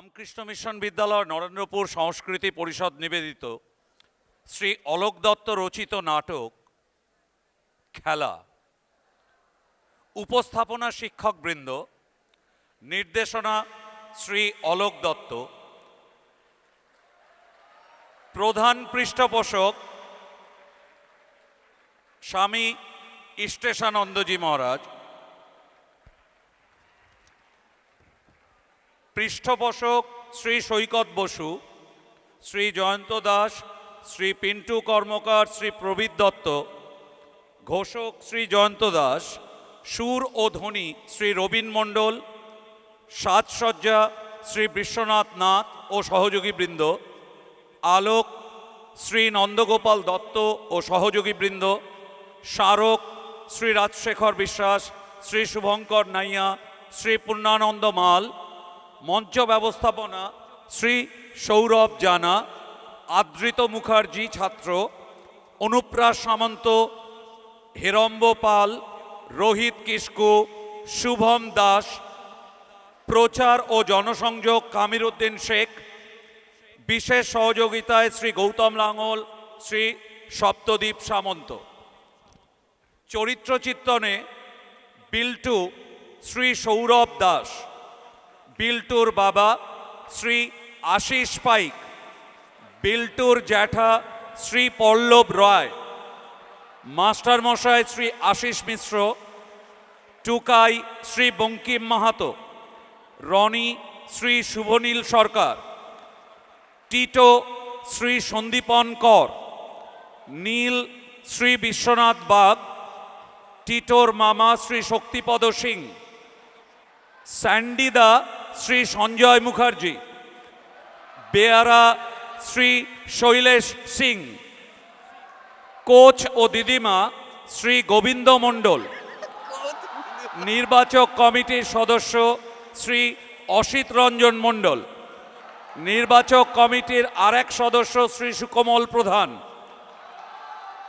Ramakrishna mission বিদ্যালয় নরেন্দ্রপুর সংস্কৃতি পরিষদ নিবেদিত শ্রী অলোক দত্ত রচিত নাটক খেলা। উপস্থাপনা শিক্ষকবৃন্দ, নির্দেশনা শ্রী অলোক দত্ত, প্রধান পৃষ্ঠপোষক স্বামী ইষ্টেশানন্দজি মহারাজ, পৃষ্ঠপোষক শ্রী সৈকত বসু, শ্রী জয়ন্ত দাস, শ্রী পিন্টু কর্মকার, শ্রী প্রবীর দত্ত, ঘোষক শ্রী জয়ন্ত দাস, সুর ও ধ্বনি শ্রী রবীন মণ্ডল, সাজসজ্জা শ্রী বিশ্বনাথ নাথ ও সহযোগীবৃন্দ, আলোক শ্রী নন্দগোপাল দত্ত ও সহযোগীবৃন্দ, স্মারক শ্রী রাজশেখর বিশ্বাস, শ্রী শুভঙ্কর নাইয়া, শ্রী পূর্ণানন্দ মাল, মঞ্চ ব্যবস্থাপনা শ্রী সৌরভ জানা, আদৃত মুখার্জি ছাত্র, অনুপ্রাস সামন্ত, হেরম্ব পাল, রোহিত কিস্কু, শুভম দাস, প্রচার ও জনসংযোগ কামির উদ্দিন শেখ, বিশেষ সহযোগিতায় শ্রী গৌতম লাঙ্গল, শ্রী সপ্তদ্বীপ সামন্ত। চরিত্রচিত্রণে বিল্টু শ্রী সৌরভ দাস, বিল্টুর বাবা শ্রী আশিস পাইক, বিল্টুর জ্যাঠা শ্রী পল্লব রায়, মাস্টারমশাই শ্রী আশিস মিশ্র, টুকাই শ্রী বঙ্কিম মাহাতো, রনি শ্রী শুভনীল সরকার, টিটো শ্রী সন্দীপন কর, নীল শ্রী বিশ্বনাথ বাগ, টিটোর মামা শ্রী শক্তিপদ সিং, স্যান্ডিদা শ্রী সঞ্জয় মুখার্জি, বেয়ারা শ্রী শৈলেশ সিং, কোচ ও দিদিমা শ্রী গোবিন্দ মণ্ডল, নির্বাচক কমিটির সদস্য শ্রী অসিত রঞ্জন মণ্ডল, নির্বাচক কমিটির আরেক সদস্য শ্রী সুকমল প্রধান,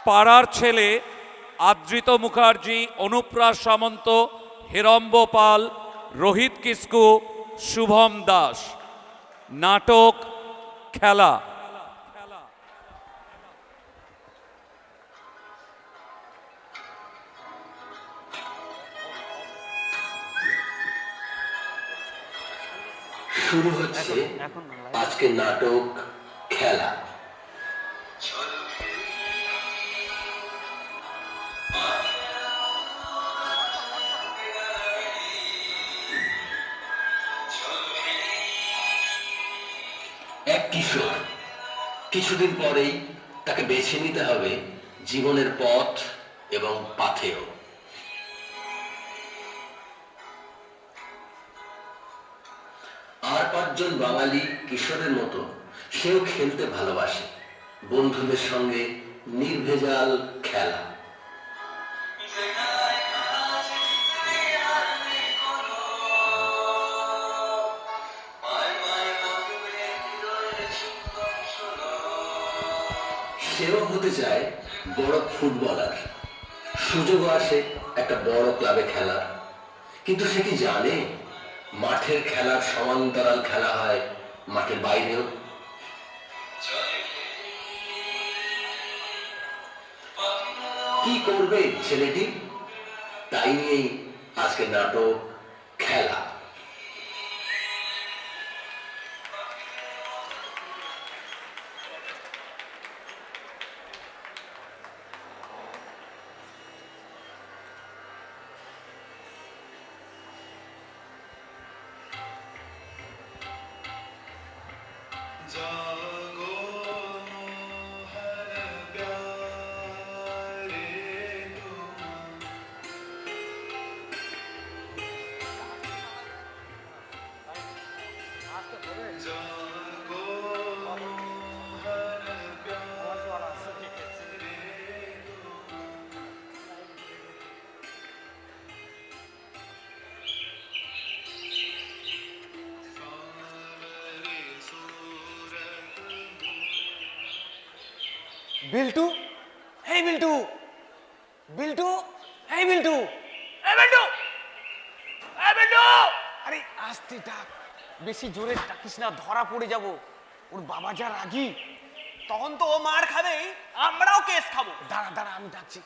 পাড়ার ছেলে আদৃত মুখার্জি, অনুপ্রাস সামন্ত, হেরম্ব পাল, রোহিত কিস্কু, শুভম দাস। নাটক খেলা। শুরু হচ্ছে আজকে নাটক খেলা। এক কিশোর, কিছুদিন পরেই তাকে বেছে নিতে হবে জীবনের পথ এবং পাথেয়। আর পাঁচজন বাঙালি কিশোরের মতো সেও খেলতে ভালোবাসে, বন্ধুদের সঙ্গে নির্ভেজাল খেলা। সেও হতে চায় বড় ফুটবলার, সুযোগও আসে একটা বড় ক্লাবে খেলার। কিন্তু সে কি জানে মাঠের খেলার সমান্তরাল খেলা হয় মাঠের বাইরেও? কি করবে ছেলেটি? তাই নিয়েই আজকে নাটক খেলা। বিল্টু, এই বিল্টু, বিল্টু, এই বিল্টু, এই বিল্টু, এই বিল্টু, আরে আস্তে ডাক, বেশি জোরে ডাকিস না, ধরা পড়ে যাব। ওর বাবা যা রাগি, তখন তো ও মার খাবেই, আমরাও কেস খাবো। দাঁড়া দাঁড়া, আমি ডাকছি।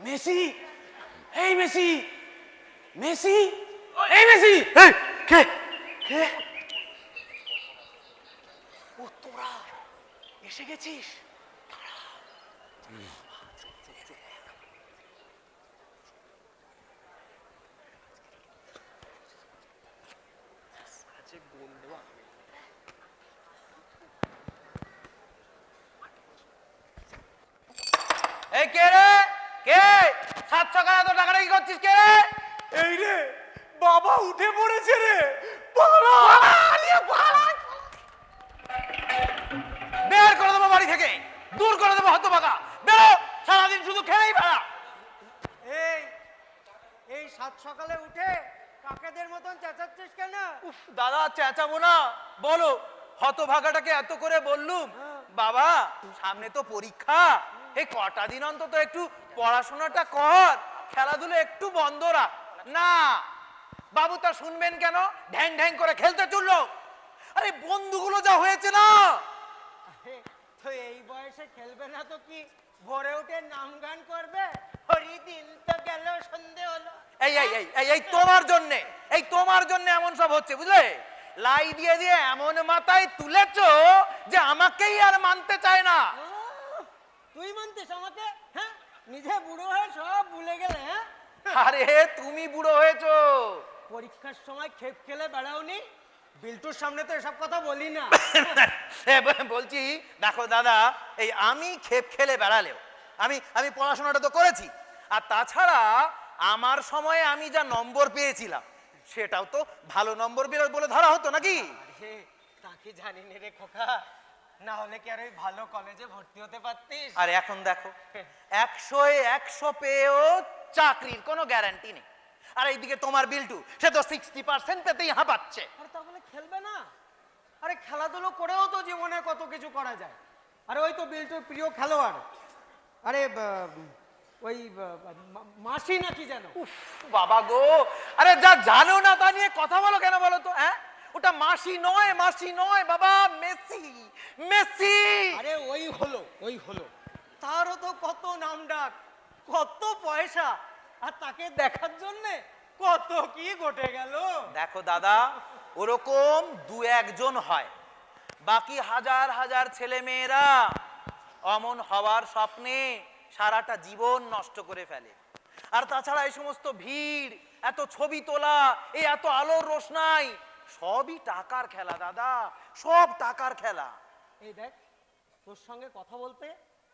মেসি, এই মেসি, মেসি, এই মেসি। এই কে কে? ও তোরা এসে গেছিস? এই কে রে? কে? সাত সকালে এত টাকাটা কি করছিস? কে রে? এই রে, বাবা উঠে পড়েছে রে। পালা, পালা, বের করে দেবো বাড়ি থেকে, দূর করে দেবো হতভাগা। বেরো, সারাদিন শুধু খেলেই বেড়া। এই এই সাত সকালে উঠে কাকেদের মতন চেঁচাচ্ছিস কেন? উফ, দাদা চেঁচাবো না, বলো। হতভাগাটাকে এত করে বললুম, বাবা সামনে তো পরীক্ষা, এই কটা দিন অন্তত একটু পড়াশোনাটা কর, খেলাধুলো একটু বন্ধ রাখ। না, বাবু তা শুনবেন কেন? ঢ্যাং ঢ্যাং করে খেলতে চললো। আরে বন্ধুগুলো যা হয়েছে না। আরে, তো এই বয়সে খেলবে না তো কি ভোরে উঠে নাম গান করবে? হরি দিন তো গেল, সন্ধে হলো। এই এই এই এই এই তোমার জন্য, এই তোমার জন্য এমন সব হচ্ছে, বুঝলে? লাই দিয়ে দিয়ে এমন মাথায় তুলেছো যে আমাকেই আর মানতে চায় না। তুই মানতিস আমাকে? হ্যাঁ, নিজে বুড়ো হয়ে সব ভুলে গেলে। হ্যাঁ, আরে তুমি বুড়ো হয়েছো। পরীক্ষার সময় খেপ খেলে বেড়াওনি? বিল্টুর সামনে তো এসব কথা বলি না। বলছি দেখো দাদা, এই আমি খেপ খেলে বেড়ালেও আমি আমি পড়াশোনাটা তো করেছি। আর তাছাড়া আমার সময়ে আমি যা নম্বর পেয়েছিলাম সেটাও তো ভালো নম্বর বলে ধরা হতো নাকি? আরে তাকে জানি না রে খোকা, না হলে কি আর ওই ভালো কলেজে ভর্তি হতে পারতিস? আর এখন দেখো, 100-এ 100 পেয়েও চাকরির কোনো গ্যারান্টি নেই। আর এইদিকে তোমার বিল্টু, সে তো 60% পেতেই হাঁপাচ্ছে। আরে তাহলে খেলবে না? আরে খেলাধুলো করেও তো জীবনে কত কিছু করা যায়। আরে ওই তো বিল্টুর প্রিয় খেলোয়াড়, আরে ওই মাসি নাকি যেন। উফ, বাবা গো, আরে যা জানো না তা নিয়ে কথা বলো কেন বলো তো? হ্যাঁ, ওটা মাসি নয়, মাসি নয় বাবা, মেসি, মেসি। আরে ওই হলো, ওই হলো। তারও তো কত নাম ডাক, কত পয়সা, আর তাকে দেখার জন্যে কত কি ঘটে গেল। দেখো দাদা, ওরকম দু একজন হয়, বাকি হাজার হাজার ছেলে মেয়েরা অমন হওয়ার স্বপ্নে সারাটা জীবন নষ্ট করে ফেলে। আর তাছাড়া এই সমস্ত ভিড়, এত ছবি তোলা, এই এত আলোর রোশনাই, সবই টাকার খেলা দাদা, সব টাকার খেলা। এই দেখ, তোর সঙ্গে কথা বলতে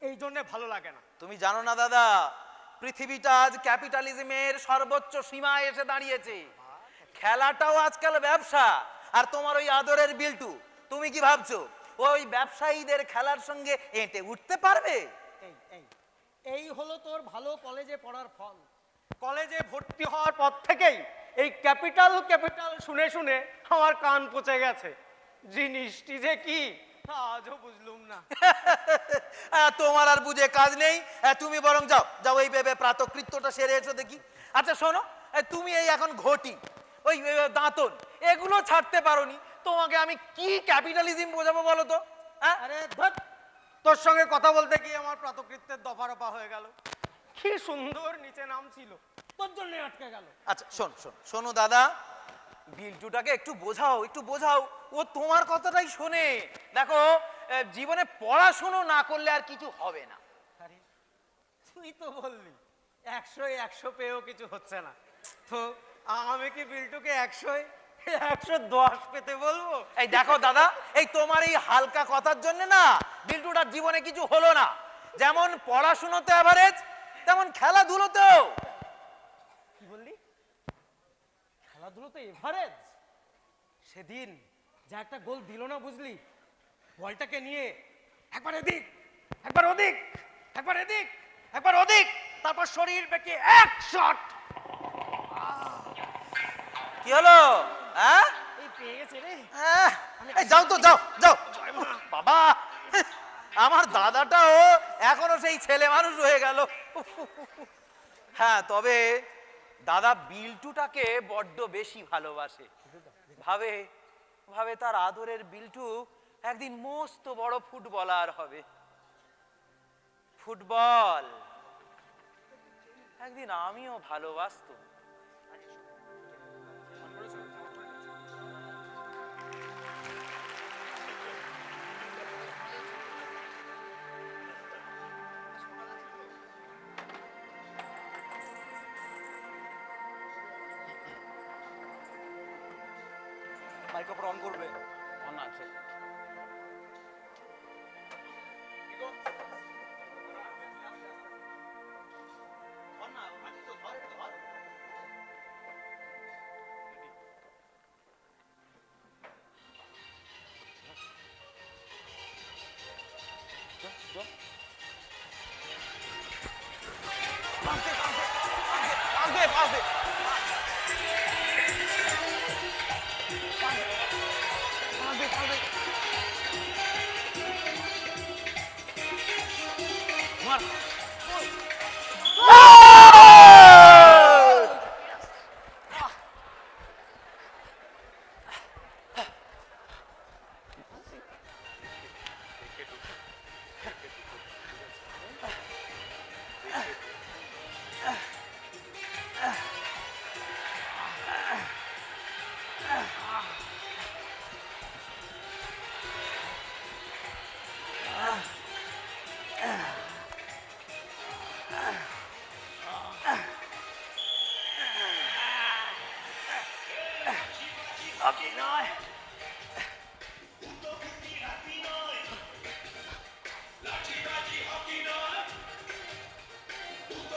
এই জন্য ভালো লাগে না। তুমি জানো না দাদা, পৃথিবীটা আজ ক্যাপিটালিজমের সর্বোচ্চ সীমায় এসে দাঁড়িয়েছে। খেলাটাও আজকাল ব্যবসা। আর তোমার ওই আদরের বিল্টু, তুমি কি ভাবছো ওই ব্যবসায়ীদের খেলার সঙ্গে এঁটে উঠতে পারবে? এই এই এই হলো তোর ভালো কলেজে পড়ার ফল। কলেজে ভর্তি হওয়ার পর থেকেই এই ক্যাপিটাল ক্যাপিটাল শুনে শুনে আমার কান পচে গেছে। জিনিসটি যে কি আজও বুঝলুম না। তোমার আর বুঝে কাজ নেই, তুমি বরং যাও যাও এই ভেবে প্রাতকৃত্যটা সেরে এসো দেখি। আচ্ছা শোনো, তুমি এই এখন ঘটি, ওই দাঁতন, এগুলো ছাড়তে পারোনি, তোমাকে আমি কি ক্যাপিটালিজম বোঝাবো বলো তো? হ্যাঁ, আরে ধর, তোর সঙ্গে কথা বলতে গিয়ে আমার প্রাতকৃত্যের দফারফা হয়ে গেল। কি সুন্দর নিচে নাম ছিল, তোর জন্য আটকে গেল। আচ্ছা শোনো দাদা, বিল্টুটাকে একটু বোঝাও, একটু বোঝাও, ও তোমার কথাটাই শোনে। দেখো, জীবনে পড়াশুনো না করলে আর কিছু হবে না। আরে তুই তো বললি 100-এ 100 পেয়েও কিছু হচ্ছে না, তো আমি কি বিল্টুকে 100-এ 110 পেতে বলবো? এই দেখো দাদা, এই তোমার এই হালকা কথার জন্য না বিল্টুটার জীবনে কিছু হলো না। যেমন পড়াশুনোতে এভারেজ, তেমন খেলাধুলোতেও। কি বললি? খেলাধুলোতে এভারেজ? সেদিন যা একটা গোল দিল না, বুঝলি? বলটাকে নিয়ে একবার এদিক, একবার ওদিক, একবার এদিক, একবার ওদিক, তারপর শরীর বেঁকে এক শট। কি হলো? হ্যাঁ, এই পেয়ে গেছে রে। এই যাও তো, যাও যাও। বাবা, আমার দাদাটাও এখনো সেই ছেলে মানুষ হয়ে গেল। হ্যাঁ, তবে দাদা বিল্টুটাকে বড্ড বেশি ভালোবাসে। ভাবে ভাবে তার আদরের বিল্টু একদিন মস্ত বড় ফুটবলার হবে। ফুটবল একদিন আমিও ভালোবাসতাম। মাইক্রোফোন অন করবে। অন আছে।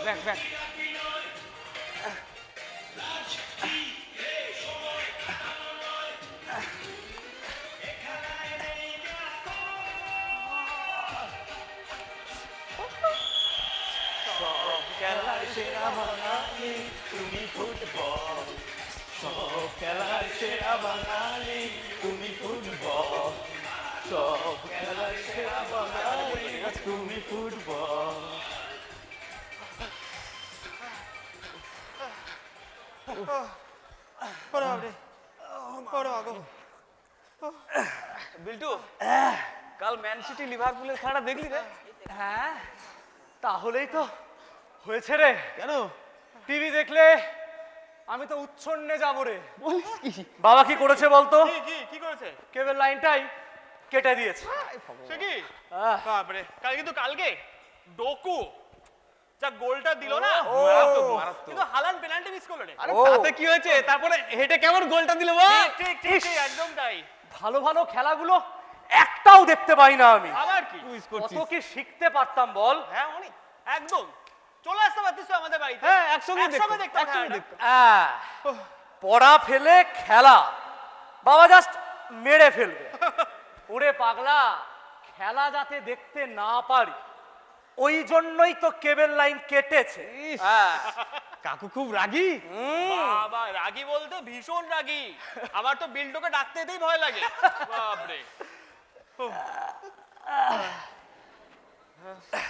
Back back. খেলার সেরা বাঙালি তুমি ফুটবল, সব খেলার সেরা বাঙালি তুমি ফুটবল, সব খেলার সেরা বাঙালি তুমি ফুটবল। বিল্টু, কাল ম্যান সিটি লিভারপুলের খেলাটা দেখলি রে? হ্যাঁ, তাহলেই তো হয়েছে রে। কেন? টিভি দেখলে আমি তো উচ্ছন্নে যাবো রে। বলিস কি? বাবা কি করেছে বলতো? কি করেছে? কেবল লাইনটাই কেটে দিয়েছে। সে কি? আহ, বাপরে, কালকে ডোকু যা গোলটা দিল না, কিন্তু হালান পেনাল্টি মিস করলো রে। আরে ও। তাতে কি হয়েছে? তারপরে হেডে কেমন গোলটা দিল বল? ঠিক একদম তাই। ভালো ভালো খেলাগুলো একটাও দেখতে পাই না আমি। আবার কি মিস কত করছিস? কি শিখতে পারতাম বল। হ্যাঁ অনেক, একদম। চলে আসতে পারতিস তো আমাদের বাড়িতে। হ্যাঁ, একসঙ্গে দেখতাম। পড়া ফেলে খেলা, বাবা জাস্ট মেরে ফেলবে। ওরে পাগলা, খেলা যাতে দেখতে না পারি ওই জন্যই তো কেবল লাইন কেটেছে। কাকু খুব রাগী। বাবা, রাগী বলতে ভীষণ রাগী। আমার তো বিল্ডোকে ডাকতে যেতেই ভয় লাগে। বাপরে।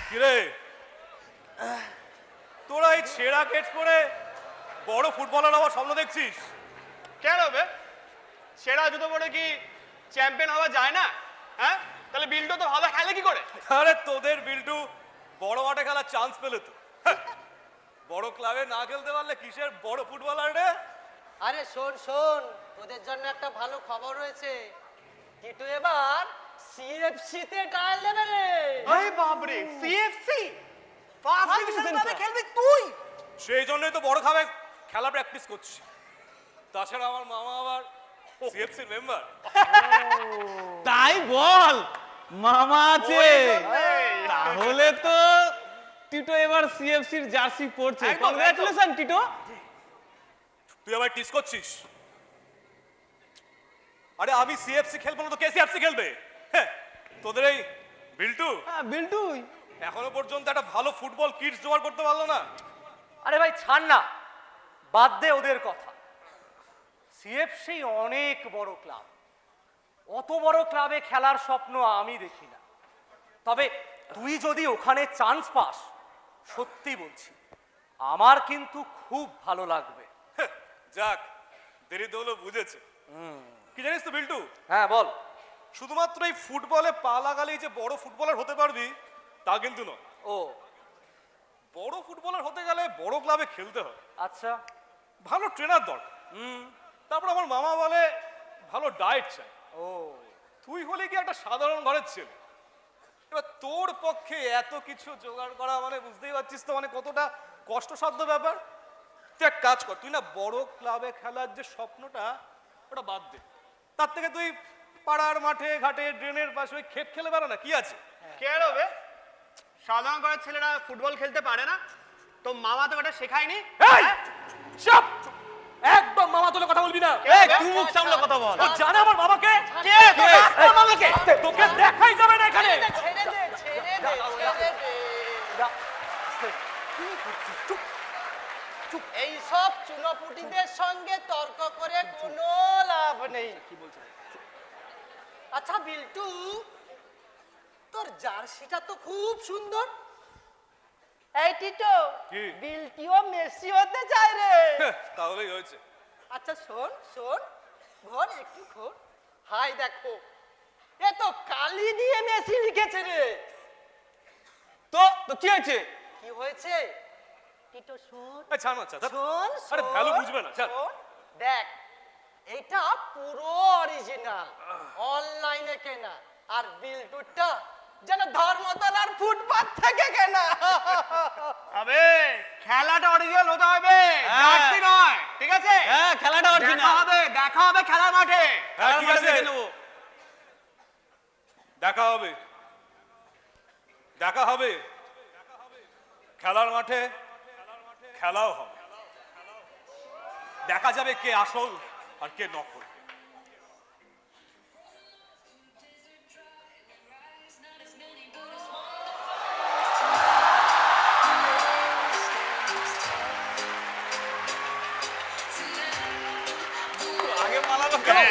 কিরে তোরা এই ছেঁড়া কেট পরে বড় ফুটবলার হওয়ার স্বপ্ন দেখছিস? কেন বে? সেরা জুতো পরে কি চ্যাম্পিয়ন হওয়া যায় না? হ্যাঁ, তাহলে বিল্ডো তো ভালো খেলে কি করে? আরে তোদের বিল্টু বড় মাঠে খেলার চান্স পেলে তো। হ্যাঁ, বড় ক্লাবে না খেলতে পারলে কিসের বড় ফুটবলার রে? আরে শোন শোন, তোদের জন্য একটা ভালো খবর রয়েছে। টিটু এবার সিএফসি তে ট্রায়াল দেবে রে। আরে বাপরে, সিএফসি ফার্স্ট ডিভিশন ক্লাবে খেলবি তুই? সেই জন্যই তো বড় ক্লাবে খেলা প্র্যাকটিস করছি। তাছাড়া আমার মামা আবার সিএফসির মেম্বার। তাই বল, মামা আছে। তাহলে তো টিটো এবার সিএফসির জার্সি পরছে। একদম, কংগ্রাচুলেশন টিটো। তুই আবার টিস করছিস? আরে আমি সিএফসি খেলবো না তো কে সিএফসি খেলবে? হ্যাঁ, তোদের এই বিল্টু বিল্টুই এখনো পর্যন্ত একটা ভালো ফুটবল কিটস জোগাড় করতে পারলো না। আরে ভাই ছাড় না, বাদ দে ওদের কথা। সিএফসি অনেক বড় ক্লাব, অত বড় ক্লাবে খেলার স্বপ্ন আমি দেখি না। তবে তুই যদি ওখানে চান্স পাস, সত্যি বলছি আমার কিন্তু খুব ভালো লাগবে। যাক, দেরি তো হলো বুঝেছে। কি জানিস তো বিল্টু, হ্যাঁ বল। শুধুমাত্র এই ফুটবলে পা লাগালেই যে বড় ফুটবলার হতে পারবি তা কিন্তু নয়। ও বড় ফুটবলার হতে গেলে বড় ক্লাবে খেলতে হয়, আচ্ছা। ভালো ট্রেনার দরকার। তারপর আমার মামা বলে ভালো ডায়েট চাই। ও তুই হলে কি একটা সাধারণ ঘরের ছেলে, এবার তোর পক্ষে এত কিছু জোগাড় করা মানে বুঝতেই পারছিস তো মানে কতটা কষ্টসাধ্য ব্যাপার। তুই এক কাজ কর, তুই না বড় ক্লাবে খেলার যে স্বপ্নটা ওটা বাদ দে, তার থেকে তুই পাড়ার মাঠে ঘাটে ড্রেনের পাশে ওই খেপ খেলে বেড়া না, কি আছে? কে হবে সাধারণ ঘরের ছেলেরা ফুটবল খেলতে পারে না? তো মামা তো এটা শেখায়নি। এই চুপ, একদম মামা তোলে কথা বলবি না। এই তুই মুখ সামলে কথা বল। ও জানে আমার বাবাকে, কে তোর মামাকে? তোকে দেখাই যাবে না এখানে। ছেড়ে দে ছেড়ে দে ছেড়ে দে এইসব চুনোপুটিদের সঙ্গে তর্ক করে কোনো লাভ নেই। আচ্ছা বিল্টু, তোর জার্সিটা তো খুব সুন্দর। এই টিটো, কি? বিল্টিও মেসি হতে চায় রে। তাহলেই হয়েছে। আচ্ছা শোন শোন, ঘর একটু ঘোর। হাই দেখো, এ তো কালি দিয়ে মেসি লিখেছে রে। তো তো কি হয়েছে? কি হয়েছে? টিটো শোন এই ছাড় না, ছাড়। শোন আরে শোন, ভ্যালু বুঝবে না, ছাড়। শোন, দেখ এটা পুরো অরিজিনাল, অনলাইনে কেনা, আর বিল্টুরটা যেন ধর্মতলার ফুটপাত থেকে কেনা। আবে খেলাটা অরিজিনাল হতে হবে, জার্সি নয়, ঠিক আছে? হ্যাঁ খেলাটা দেখা অরিজিনাল। হবে খেলার মাঠে। হ্যাঁ ঠিক আছে, দেখে নেবো। দেখা হবে, দেখা হবে খেলার মাঠে, খেলাও হবে, দেখা যাবে কে আসল আর কে নকল। আগে পালালো কেন?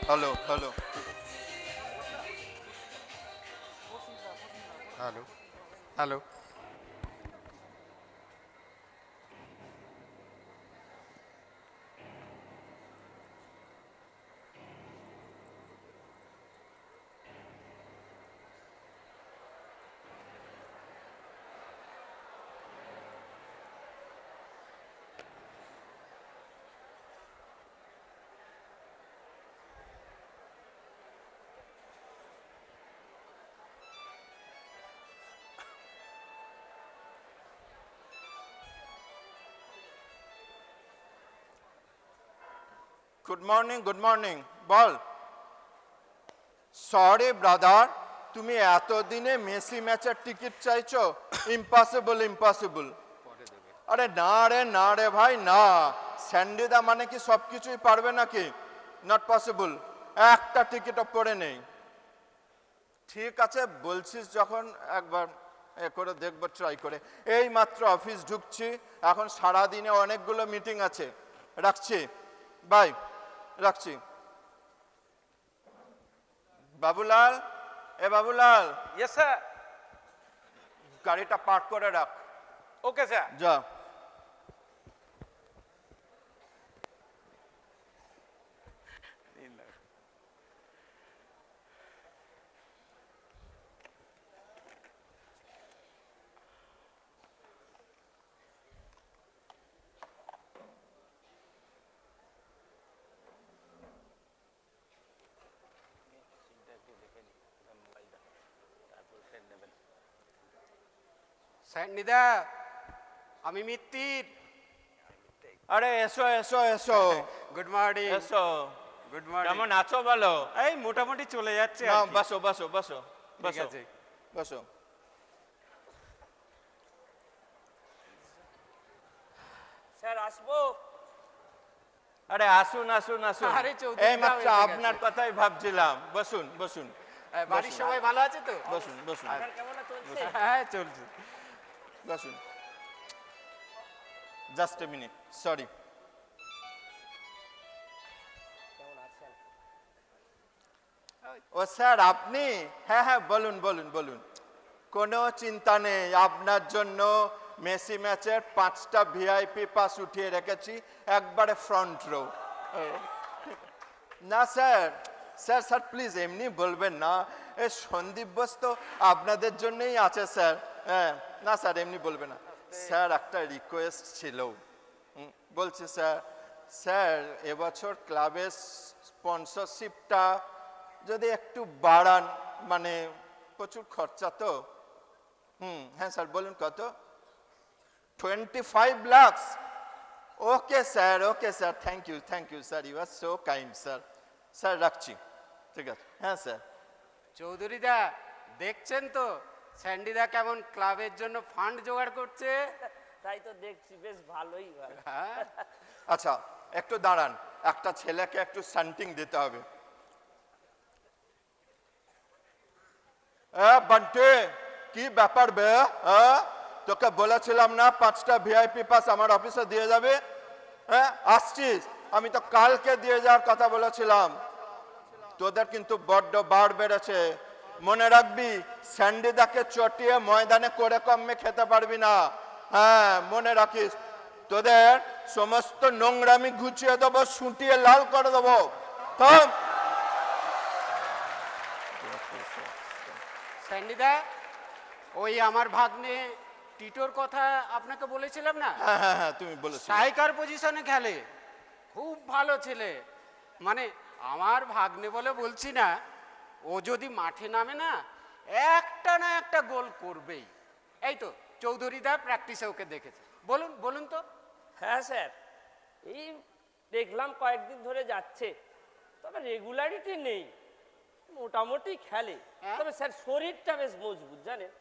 Hello hello hello hello good morning বল। সরি ব্রাদার, তুমি এতদিনে মেসি ম্যাচের টিকিট চাইছো? ইম্পসিবল। আরে না রে ভাই না, স্যান্ডিদা মানে কি সব কিছুই পারবে নাকি? নট পসিবল, একটা টিকিটও পড়ে নেই। ঠিক আছে বলছিস যখন, একবার এ করে দেখবো, ট্রাই করে। এই মাত্র অফিস ঢুকছি, এখন সারাদিনে অনেকগুলো মিটিং আছে। রাখছি, বাই, রাখছি। Babulal, Babulal, yes sir. গাড়িটা পার্ক করে রাখ। Okay sir. যা। স্যান্ডিদা, আমি মিত্তির। আরে এসো এসো এসো। Good morning. এসো। Good morning. কেমন আছো বলো? এই মোটামুটি চলে যাচ্ছে না, আর কি। বসো বসো বসো ঠিক বসো আছে। বসো। আসবো? আরে আসুন আসুন আসুন আরে চৌধুরী এই মাত্র দা এসে আপনার গেছে। কথাই ভাবছিলাম। বসুন বসুন বাড়ির সবাই ভালো আছে তো? বসুন বসুন কেমন চলছে? হ্যাঁ চলছে। বসুন। Just a minute, sorry. ও স্যার আপনি? হ্যাঁ হ্যাঁ বলুন বলুন বলুন। কোনো চিন্তা নেই, আপনার জন্য মেসি ম্যাচের 5টা ভিআইপি পাস উঠিয়ে রেখেছি, একবারে ফ্রন্ট রো। না স্যার, স্যার স্যার প্লিজ এমনি বলবেন না, এই সন্দীপ বোস তো আপনাদের জন্যই আছে স্যার। হ্যাঁ না স্যার এমনি বলবেন না। স্যার একটা রিকোয়েস্ট ছিল। বলছি স্যার, স্যার এবছর ক্লাবের স্পন্সরশিপটা যদি একটু বাড়ান, মানে প্রচুর খরচা তো। হ্যাঁ স্যার বলুন কত? 25 lakhs। Okay sir, thank you sir, you are so kind sir. Sir রাখছি, ঠিক আছে। হ্যাঁ স্যার। চৌধুরীদা দেখছেন তো স্যান্ডিদা কেমন ক্লাবের জন্য ফান্ড জোগাড় করছে? তাই তো দেখছি, বেশ ভালোই হয়। হ্যাঁ আচ্ছা একটু দাঁড়ান, একটা ছেলেকে একটু সান্টিং দিতে হবে। বান্টে কি ব্যাপার বে? তোকে বলেছিলাম না 5টা ভিআইপি পাস আমার অফিসে দিয়ে যাবে? হ্যাঁ আসছিস? আমি তো কালকে দিয়ে যাওয়ার কথা বলেছিলাম। তোদের কিন্তু বড্ড বার বেড়েছে, মনে রাখবি। স্যান্ডিদাকে চটিয়ে ময়দানে করে কমে খেতে পারবি না। হ্যাঁ মনে রাখিস, তোদের সমস্ত নোংরামি গুছিয়ে দেবো, শুটিয়ে লাল করে দেবো। থাম। স্যান্ডিদা, ওই আমার ভাগ্নে টিটোর কথা আপনাকে বলেছিলাম না, হ্যাঁ হ্যাঁ হ্যাঁ তুমি বলেছো। স্ট্রাইকার পজিশনে খেলে, খুব ভালো ছেলে। মানে আমার ভাগ্নে বলে বলছি না, ও যদি মাঠে নামে না একটা না একটা গোল করবেই। এই তো চৌধুরীদা প্র্যাকটিসে ওকে দেখেছে। বলুন বলুন তো। হ্যাঁ স্যার, এই দেখলাম কয়েকদিন ধরে যাচ্ছে, তবে রেগুলারিটি নেই, মোটামুটি খেলে। হ্যাঁ? তবে স্যার শরীরটা বেশ মজবুত জানেন।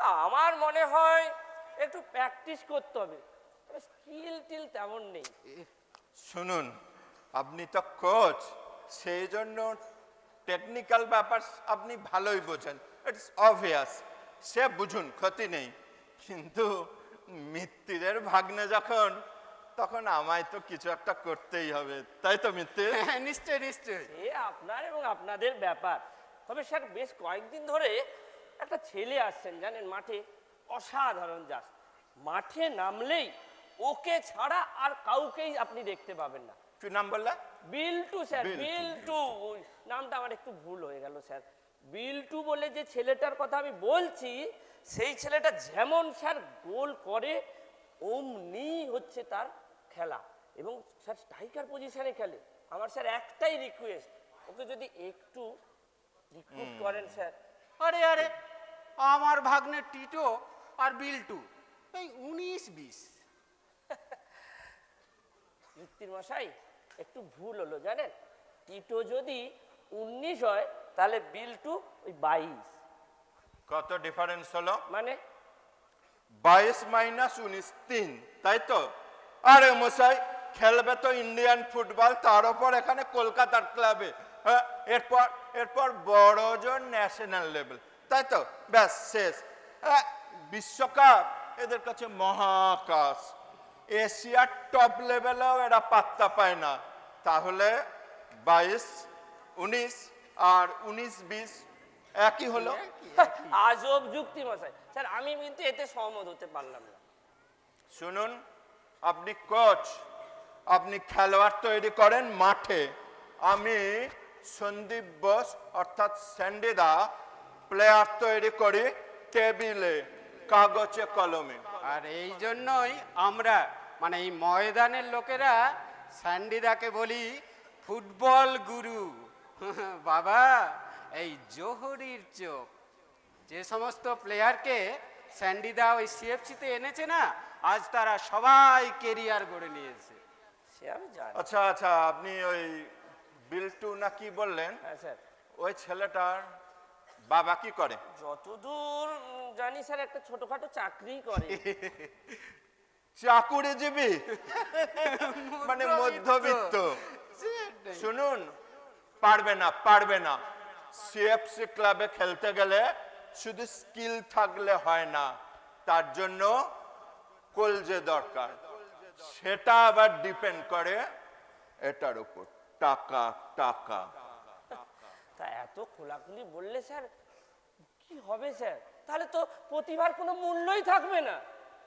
তা আমার মনে হয় একটু প্র্যাকটিস করতে হবে, তবে স্কিল টিল তেমন নেই। শুনুন, আপনি তো কোচ, সেই জন্য টেকনিক্যাল ব্যাপার আপনি ভালোই বোঝেন, ইটস অবভিয়াস। সে বুঝুন, ক্ষতি নেই। কিন্তু মিত্তিরের ভাগ্নে যখন, তখন আমায় তো কিছু একটা করতেই হবে, তাই তো মিত্তির? হ্যাঁ নিশ্চয় নিশ্চয়। এ আপনার এবং আপনাদের ব্যাপার। তবে স্যার বেশ কয়েকদিন ধরে একটা ছেলে আসছেন জানেন মাঠে, অসাধারণ জাস। মাঠে নামলেই ওকে ছাড়া আর কাউকেই আপনি দেখতে পাবেন না। কি নাম বললা? বিল্টু স্যার, বিল্টু। বিল্টু। ওই নামটা আমার একটু ভুল হয়ে গেল স্যার। বিল্টু বলে যে ছেলেটার কথা আমি বলছি, সেই ছেলেটা যেমন স্যার গোল করে অমনি হচ্ছে তার খেলা, এবং স্যার স্ট্রাইকার পজিশনে খেলে। আমার স্যার একটাই রিকোয়েস্ট, ওকে যদি একটু রিক্রুট করেন স্যার। আরে আরে, আমার ভাগ্নে টিটো আর বিল্টু এই 19-20। মিত্তির মশাই একটু ভুল হলো জানেন, টিটো যদি 19 হয় তাহলে বিল্টু ওই 22। কত ডিফারেন্স হলো? মানে 22 মাইনাস 19 3, তাই তো? আরে মশাই, খেলবে তো ইন্ডিয়ান ফুটবল, তার উপর এখানে কলকাতার ক্লাবে। হ্যাঁ, এরপর এরপর বড়জন ন্যাশনাল লেভেল, তাই তো? ব্যাস শেষ। বিশ্বকাপ এদের কাছে মহাকাশ। এশিয়ার টপ লেভেলেও এরা পাত্তা পায় না। তাহলে 22 19 আর 19 20 একই হলো। আজব যুক্তি মশাই। স্যার আমি কিন্তু এতে সহমত হতে পারলাম না। শুনুন, আপনি কোচ, আপনি খেলোয়াড় তৈরি করেন মাঠে, আমি সন্দীপ বোস অর্থাৎ স্যান্ডিদা প্লেয়ার তৈরি করি টেবিলে, কাগজে কলমে। আর এই জন্যই আমরা মানে এই ময়দানের লোকেরা স্যান্ডিদাকে বলি ফুটবল গুরু। বাবা, এই জোহরির চোখ। যে সমস্ত প্লেয়ারকে স্যান্ডিদা ওই সিএফসিতে এনেছে না, আজ তারা সবাই কেরিয়ার গড়ে নিয়েছে। সে আমি জানি। আচ্ছা আচ্ছা, আপনি ওই বিল্টু না কি বললেন, হ্যাঁ স্যার, ওই ছেলেটার বাবা কি করে? যতদূর জানি স্যার একটা ছোটখাটো চাকরি করে। চাকুরিজীবী মানে মধ্যবিত্ত। শুনুন, পারবে না। সিএফসি ক্লাবে খেলতে গেলে শুধু স্কিল থাকলে হয় না, তার জন্য কলজে দরকার। সেটা আবার ডিপেন্ড করে এটার উপর, টাকা। তা এত খোলাখুলি বললে স্যার কি হবে স্যার? তাহলে তো প্রতিভার কোনো মূল্যই থাকবে না।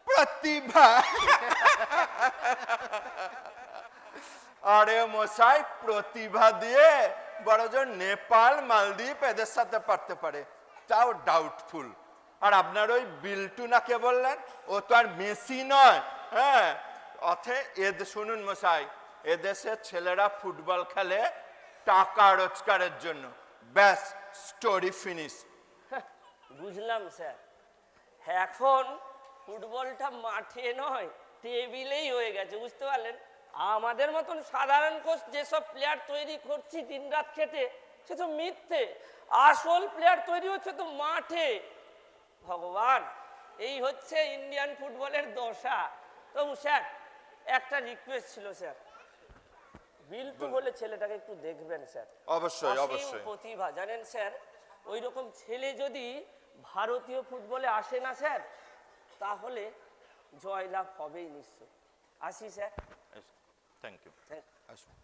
প্রতিভা? আরে মশাই, প্রতিভা দিয়ে বড়জন নেপাল, মালদ্বীপ এদের সাথে পারতে পারে, তাও ডাউটফুল। আর আপনার ওই বিল্টু না কে বললেন, ও তো আর মেসি নয়। হ্যাঁ, শুনুন মশাই, এদেশের ছেলেরা ফুটবল খেলে টাকা রোজগারের জন্য, ব্যাস, স্টোরি ফিনিশ। বুঝলাম স্যার, এখন ফুটবলটা মাঠে নয় টেবিলেই হয়ে গেছে, বুঝতে পারলেন? আমাদের মতন সাধারণ কোচ যেসব প্লেয়ার তৈরি করছি দিনরাত খেটে, সে তো মিথ্যে। আসল প্লেয়ার তৈরি হচ্ছে তো মাঠে। ভগবান, এই হচ্ছে ইন্ডিয়ান ফুটবলের দশা। তবু স্যার একটা রিকোয়েস্ট ছিল স্যার, বিল্টু বলে ছেলেটাকে একটু দেখবেন স্যার। অবশ্যই অসীম প্রতিভা জানেন স্যার, ওই রকম ছেলে যদি ভারতীয় ফুটবলে আসে না স্যার, তাহলে জয়লাভ হবেই নিশ্চয়। আসি স্যার। Thank you. আসুন।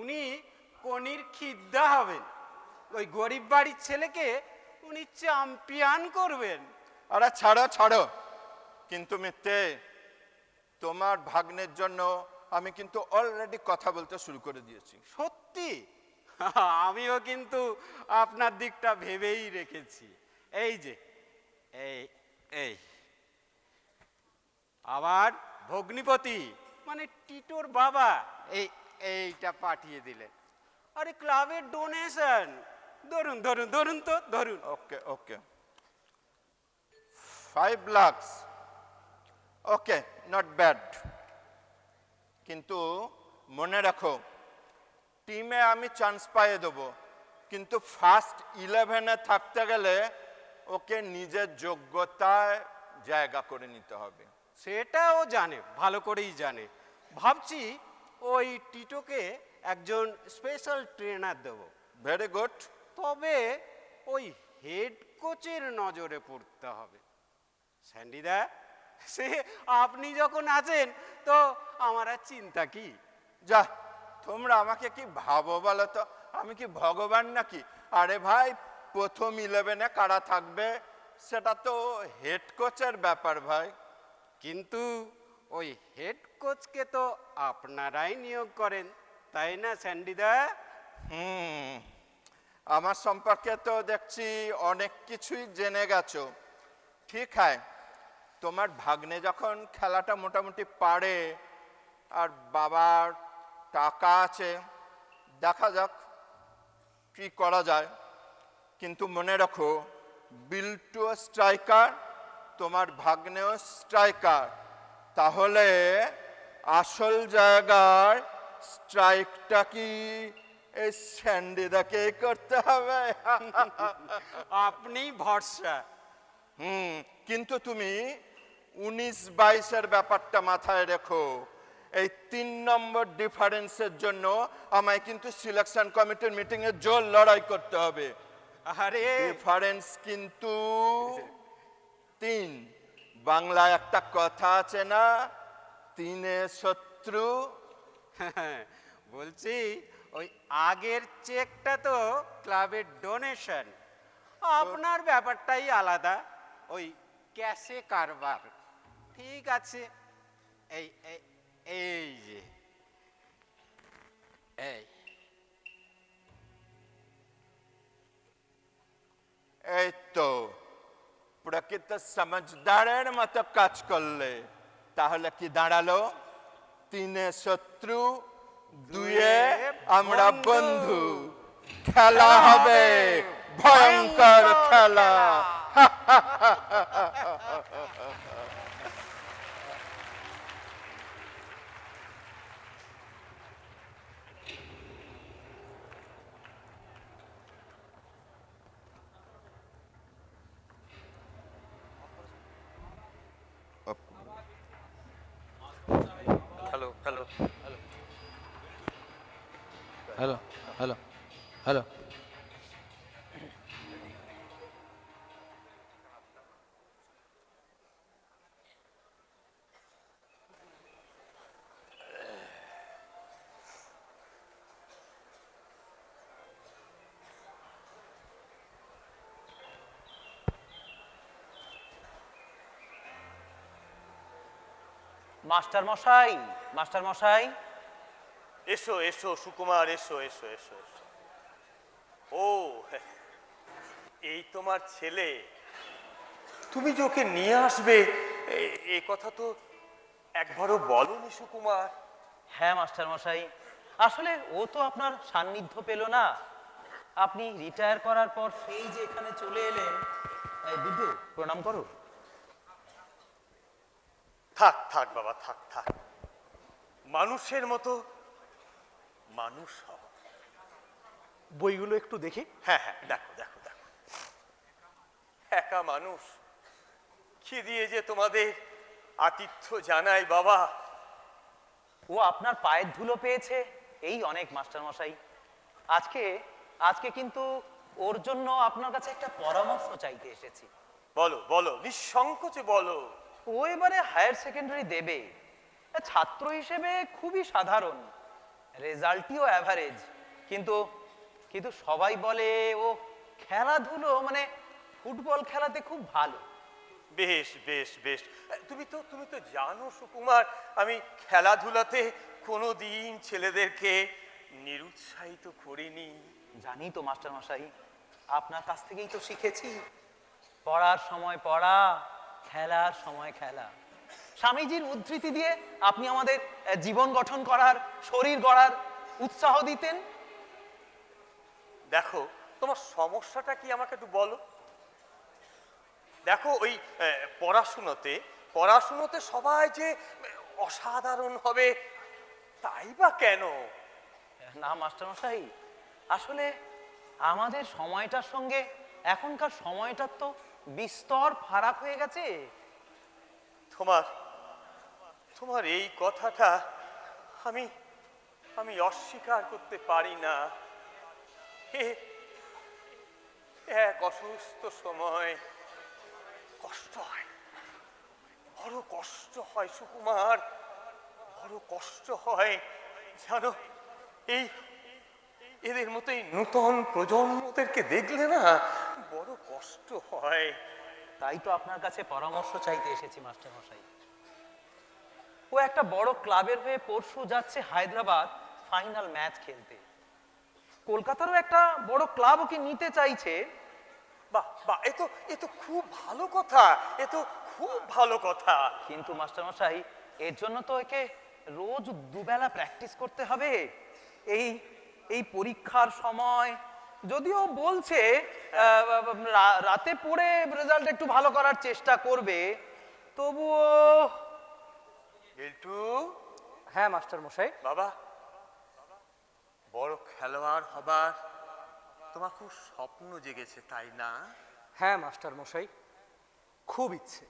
উনি কনির খিদ্দা হবেন, ওই গরিব বাড়ির ছেলেকে উনি চ্যাম্পিয়ন করবেন। আরে ছাড়ো, কিন্তু মিথ্যে, তোমার ভাগ্নের জন্য আমি কিন্তু অলরেডি কথা বলতে শুরু করে দিয়েছি। সত্যি? আমিও কিন্তু আপনার দিকটা ভেবেই রেখেছি। এই যে এই আবার ভগ্নিপতি মানে টিটোর বাবা এইটা পাঠিয়ে দিলেন। আরে ক্লাবের ডোনেশন, ধরুন তো। ওকে 5 lakhs, ওকে, নট ব্যাড। কিন্তু মনে রাখো, টিমে আমি চান্স পাইয়ে দেবো, কিন্তু ফার্স্ট 11-এ থাকতে গেলে ওকে নিজের যোগ্যতায় জায়গা করে নিতে হবে। সেটাও জানে, ভালো করেই জানে। ভাবছি ওই টিটোকে একজন স্পেশাল ট্রেনার দেব। Very good. তবে ওই হেড কোচের নজরে পড়তে হবে। স্যান্ডিদা, সে আপনি যখন আছেন তো আমার আর চিন্তা কি? যা, তোমরা আমাকে কি ভাবো বলো তো, আমি কি ভগবান নাকি? আরে ভাই, প্রথম 11-এ কারা থাকবে সেটা তো হেড কোচের ব্যাপার ভাই। কিন্তু ওই হেড কোচকে তো আপনারাই নিয়োগ করেন, তাই না স্যান্ডিদা? আমার সম্পর্কে তো দেখছি অনেক কিছুই জেনে গেছো। ঠিক হ্যাঁ, তোমার ভাগ্নে যখন খেলাটা মোটামুটি পারে আর বাবার টাকা আছে, দেখা যাক কি করা যায়। কিন্তু মনে রাখো, বিল্টু স্ট্রাইকার, তোমার ভাগ্নেও স্ট্রাইকার, তাহলে আসল জায়গার স্ট্রাইকটা কি এই স্যান্ডিদাকেই করতে হবে। আপনি ভরসা। কিন্তু তুমি 19-22-এর ব্যাপারটা মাথায় রেখো। এই 3 নম্বর ডিফারেন্সের জন্য আমায় কিন্তু সিলেকশন কমিটির মিটিংয়ে জোর লড়াই করতে হবে। আরে ডিফারেন্স কিন্তু 3। বাংলায় একটা কথা আছে না, 3-এ শত্রু। বলছি ওই আগের চেকটা তো ক্লাবের ডোনেশন, আপনার ব্যাপারটাই আলাদা, ওই ক্যাশে কারবার। ঠিক আছে, এই এই এই যে এই তো প্রকৃত সমঝদারের মতো কাজ করলে তাহলে কি দাঁড়ালো? 3-এ শত্রু, 2-এ আমরা বন্ধু। খেলা হবে ভয়ঙ্কর খেলা। হ্যালো হ্যালো হ্যালো মাস্টার মশাই, মাস্টার মশাই, এসো এসো সুকুমার, এসো এসো এসো এসো। ও, এই তোমার ছেলে। তুমি যে ওকে নিয়ে আসবে এ কথা তো একবারও বলনি সুকুমার। হ্যাঁ মাস্টার মশাই, আসলে ও তো আপনার সান্নিধ্য পেল না। আপনি রিটায়ার করার পর সেই যে এখানে চলে এলেন। এই বিদ্যু, প্রণাম করো। থাক থাক বাবা, থাক থাক। মানুষের মতো মানুষ হও। বইগুলো একটু দেখি। হ্যাঁ হ্যাঁ, দেখো দেখো দেখো। একা মানুষ কি দিয়ে যে তোমাদের আতিথ্য জানাই বাবা। ও আপনার পায়ের ধুলো পেয়েছে, এই অনেক মাস্টার মশাই। আজকে আজকে কিন্তু ওর জন্য আপনার কাছে একটা পরামর্শ চাইতে এসেছি। বলো বলো, নিঃসংকোচে বলো। ও এবারে হায়ার সেকেন্ডারি দেবে। ছাত্র হিসেবে খুবই সাধারণ, রেজাল্টটিও অ্যাভারেজ, কিন্তু কিন্তু সবাই বলে ও খেলাধুলো মানে ফুটবল খেলাতে খুব ভালো। বেশ বেশ বেশ। তুমি তো জানো সুকুমার, আমি খেলাধুলাতে কোনোদিন ছেলেদেরকে নিরুৎসাহিত করিনি। জানি তো মাস্টার মশাই, আপনার কাছ থেকেই তো শিখেছি। পড়ার সময় পড়া, খেলার সময় খেলা। স্বামীজির উদ্ধৃতি দিয়ে আপনি আমাদের জীবন গঠন করার, শরীর গড়ার উৎসাহ দিতেন। দেখো তোমার সমস্যাটা কি আমাকে একটু বলো। দেখো ওই পড়াশুনোতে সবাই যে অসাধারণ হবে তাই বা কেন? না মাস্টার মশাই, আসলে আমাদের সময়টার সঙ্গে এখনকার সময়টার তো বিস্তর ফারাক হয়ে গেছে। তোমার এই কথাটা আমি অস্বীকার করতে পারি না। এক অসুস্থ সময় কষ্ট হয়, বড় কষ্ট হয় সুকুমার, বড় কষ্ট হয় জানো। এদের মতোই নূতন প্রজন্মদেরকে দেখলে না বড় কষ্ট হয়। তাই তো আপনার কাছে পরামর্শ চাইতে এসেছি মাস্টার মশাই। ও একটা বড় ক্লাবের হয়ে পরশু যাচ্ছে হায়দ্রাবাদ ফাইনাল ম্যাচ খেলতে। কলকাতারও একটা বড় ক্লাব ওকে নিতে চাইছে। বাহ বাহ, এ তো খুব ভালো কথা, এ তো খুব ভালো কথা। কিন্তু মাস্টার মশাই, এর জন্য তো একে রোজ দুবেলা প্র্যাকটিস করতে হবে। এই পরীক্ষার সময় যদিও বলছে রাতে পড়ে রেজাল্ট একটু ভালো করার চেষ্টা করবে, তবুও। বিল্টু, হ্যাঁ মাস্টার মশাই। বাবা, বড় খেলোয়াড় হবার তোমার খুব স্বপ্ন জেগেছে তাই না? হ্যাঁ মাস্টার মশাই, খুব ইচ্ছে,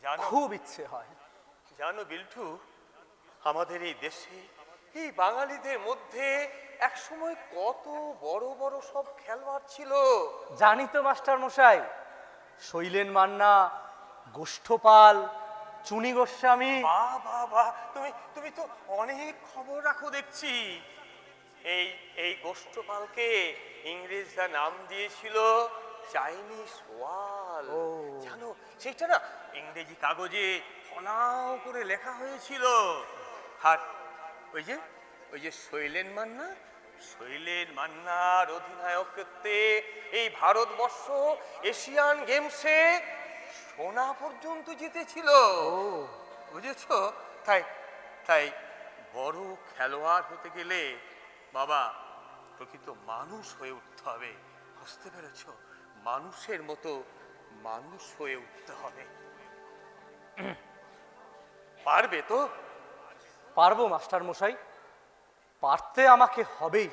জানো খুব ইচ্ছে হয়। জানো বিল্টু, আমাদের এই দেশে এই বাঙালিদের মধ্যে একসময় কত বড় বড় সব খেলোয়াড় ছিল। জানি তো মাস্টার মশাই, শৈলেন মান্না, গোষ্ঠপাল, চুনি গোস্বামী। বাহ বাহ বাহ, তুমি তো অনেক খবর রাখো দেখছি। এই গোষ্ঠপালকে ইংরেজরা নাম দিয়েছিল চাইনিজ ওয়াল। জানো সেটা না ইংরেজি কাগজে ফলাও করে লেখা হয়েছিল। আর ওই যে শৈলেন মান্নার অধিনায়কত্বে এই ভারতবর্ষ এশিয়ান গেমসে সোনা পর্যন্ত জিতেছিল, বুঝেছো? তাই বড় খেলোয়াড় হতে গেলে বাবা প্রকৃত মানুষ হয়ে উঠতে হবে, বুঝতে পেরেছ? মানুষের মতো মানুষ হয়ে উঠতে হবে। পারবে তো? পারবো মাস্টার মশাই, পারতে আমাকে হবেই।